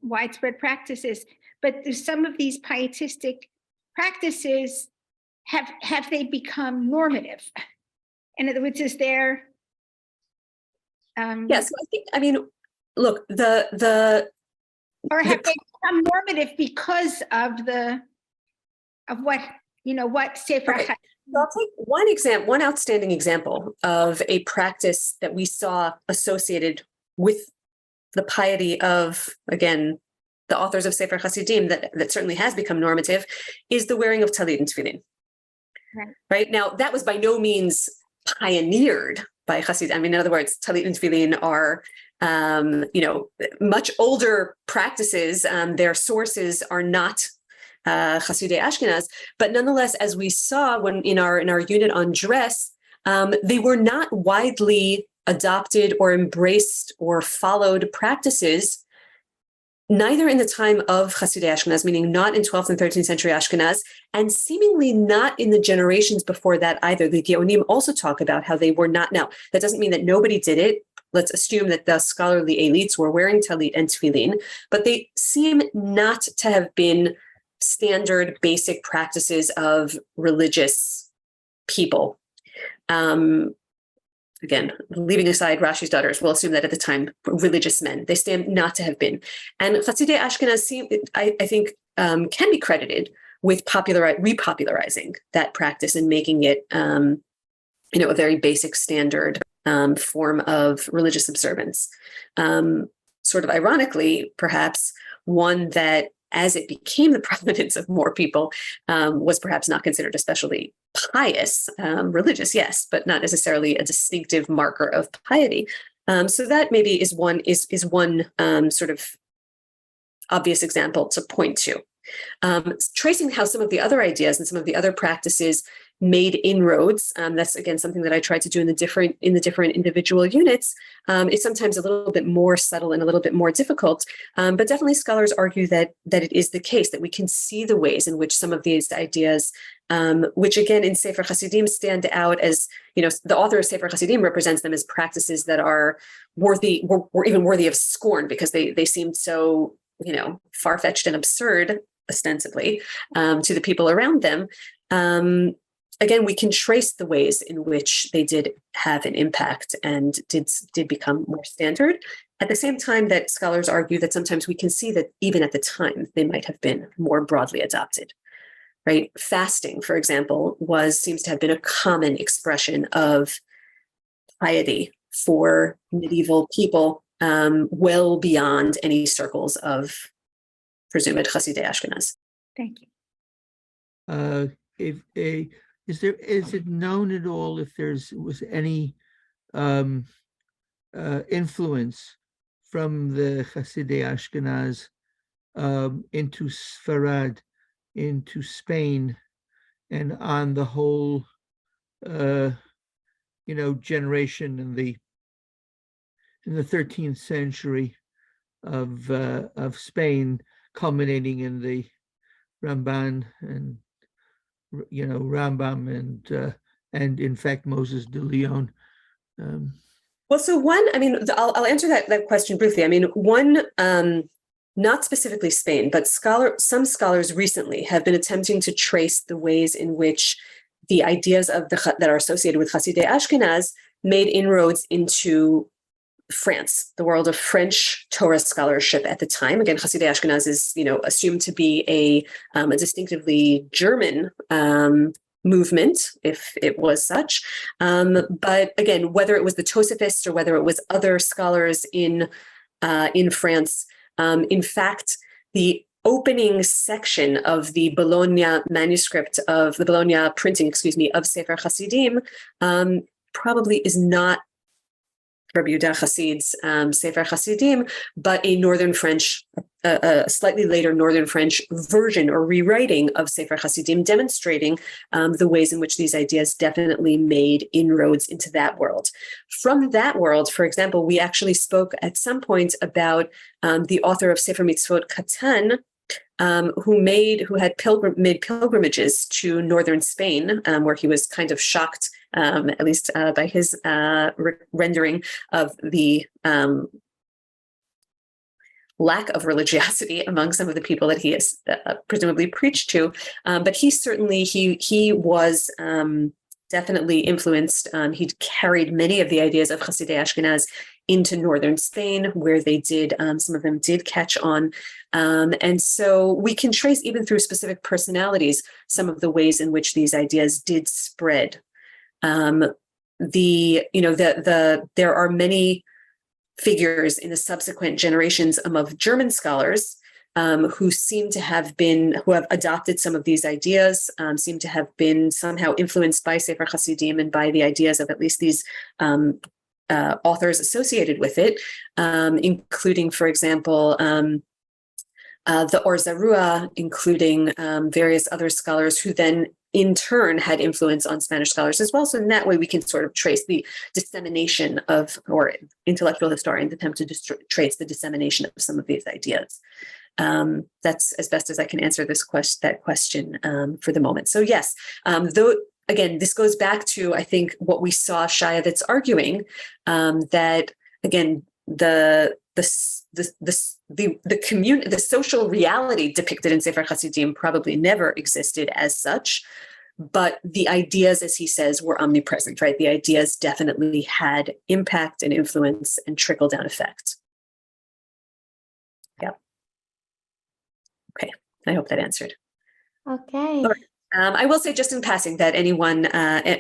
widespread practices, but do some of these pietistic practices have they become normative? In other words, is there? Yes, I mean, look, or have they become normative because of what Sefer okay. So I'll take one outstanding example of a practice that we saw associated with the piety of, again, the authors of Sefer Hasidim that certainly has become normative, is the wearing of talit and tefillin. Right? Now, that was by no means pioneered by Hasid. I mean, in other words, talit and tefillin are, much older practices. Their sources are not Hasidei Ashkenaz, but nonetheless, as we saw when in our unit on dress, they were not widely adopted or embraced or followed practices, neither in the time of Hasidei Ashkenaz, meaning not in 12th and 13th century Ashkenaz, and seemingly not in the generations before that either. The Geonim also talk about how they were not. Now, that doesn't mean that nobody did it. Let's assume that the scholarly elites were wearing talit and tefillin, but they seem not to have been standard basic practices of religious people. Again, leaving aside Rashi's daughters, we'll assume that at the time, religious men, they stand not to have been. And Hasidei Ashkenaz, I think, can be credited with repopularizing that practice and making it, a very basic standard form of religious observance. Sort of ironically, perhaps, one that, as it became the provenance of more people, was perhaps not considered especially pious, religious, yes, but not necessarily a distinctive marker of piety. So that maybe is one sort of obvious example to point to. Tracing how some of the other ideas and some of the other practices made inroads. That's again something that I tried to do in the different individual units. It's sometimes a little bit more subtle and a little bit more difficult, but definitely scholars argue that it is the case, that we can see the ways in which some of these ideas, which again in Sefer Hasidim stand out as, the author of Sefer Hasidim represents them as practices that are worthy, or even worthy of scorn, because they seem so far-fetched and absurd, ostensibly, to the people around them. Again, we can trace the ways in which they did have an impact and did become more standard. At the same time that scholars argue that sometimes we can see that even at the time, they might have been more broadly adopted, right? Fasting, for example, seems to have been a common expression of piety for medieval people, well beyond any circles of presumed Hasidei Ashkenaz. Thank you. Is it known at all if was any influence from the Hasidei Ashkenaz into Sfarad, into Spain, and on the whole, generation in the 13th century of Spain, culminating in the Ramban and Rambam and in fact Moses de Leon. Well, so I'll answer that question briefly. One, not specifically Spain, but some scholars recently have been attempting to trace the ways in which the ideas that are associated with Hasidei Ashkenaz made inroads into France, the world of French Torah scholarship at the time. Again, Hasidei Ashkenaz is, assumed to be a distinctively German movement, if it was such. But again, whether it was the Tosafists or whether it was other scholars in France, in fact, the opening section of the Bologna manuscript of the Bologna printing, of Sefer Hasidim, probably is not Rabbi Yehuda Hasid's Sefer Hasidim, but a Northern French, a slightly later Northern French version or rewriting of Sefer Hasidim, demonstrating the ways in which these ideas definitely made inroads into that world. From that world, for example, we actually spoke at some point about the author of Sefer Mitzvot Katan, who had made pilgrimages to northern Spain, where he was kind of shocked, at least by his rendering of the lack of religiosity among some of the people that he has presumably preached to. But he certainly, he was definitely influenced. He'd carried many of the ideas of Hasidei Ashkenaz into northern Spain, where they did, some of them did catch on. And so we can trace, even through specific personalities, some of the ways in which these ideas did spread. There are many figures in the subsequent generations of German scholars who have adopted some of these ideas, seem to have been somehow influenced by Sefer Hasidim and by the ideas of at least these authors associated with it, including, for example, the Or Zarua, including various other scholars who then in turn had influence on Spanish scholars as well. So in that way, we can sort of trace the dissemination of, or intellectual historians attempt to trace the dissemination of some of these ideas. That's as best as I can answer that question for the moment. So yes, though, again, this goes back to, I think, what we saw Shayevitz arguing, that again, the social reality depicted in Sefer Hasidim probably never existed as such, but the ideas, as he says, were omnipresent, right? The ideas definitely had impact and influence and trickle-down effect. Yeah. Okay, I hope that answered. Okay. I will say just in passing that anyone,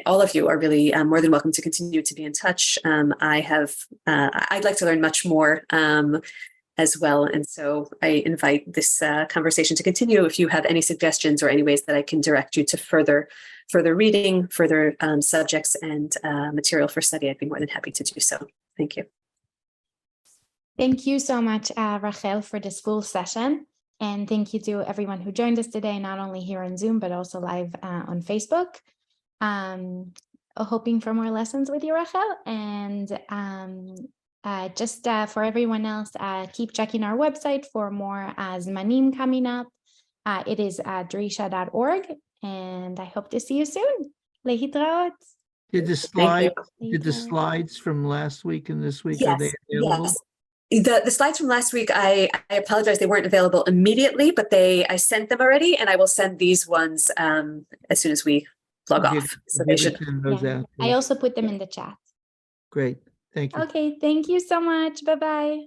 all of you are really more than welcome to continue to be in touch. I'd like to learn much more as well. And so I invite this conversation to continue. If you have any suggestions or any ways that I can direct you to further reading, further subjects and material for study, I'd be more than happy to do so. Thank you. Thank you so much, Rachel, for this full session. And thank you to everyone who joined us today, not only here on Zoom, but also live on Facebook. Hoping for more lessons with you, Rachel. And just for everyone else, keep checking our website for more Zmanim coming up. It is drisha.org. And I hope to see you soon. Lehitraot. Did the slides from last week and this week, are they available? Yes. The slides from last week, I apologize, they weren't available immediately, but I sent them already, and I will send these ones as soon as we log off. So they should send those out. I also put them in the chat. Great. Thank you. Okay, thank you so much. Bye-bye.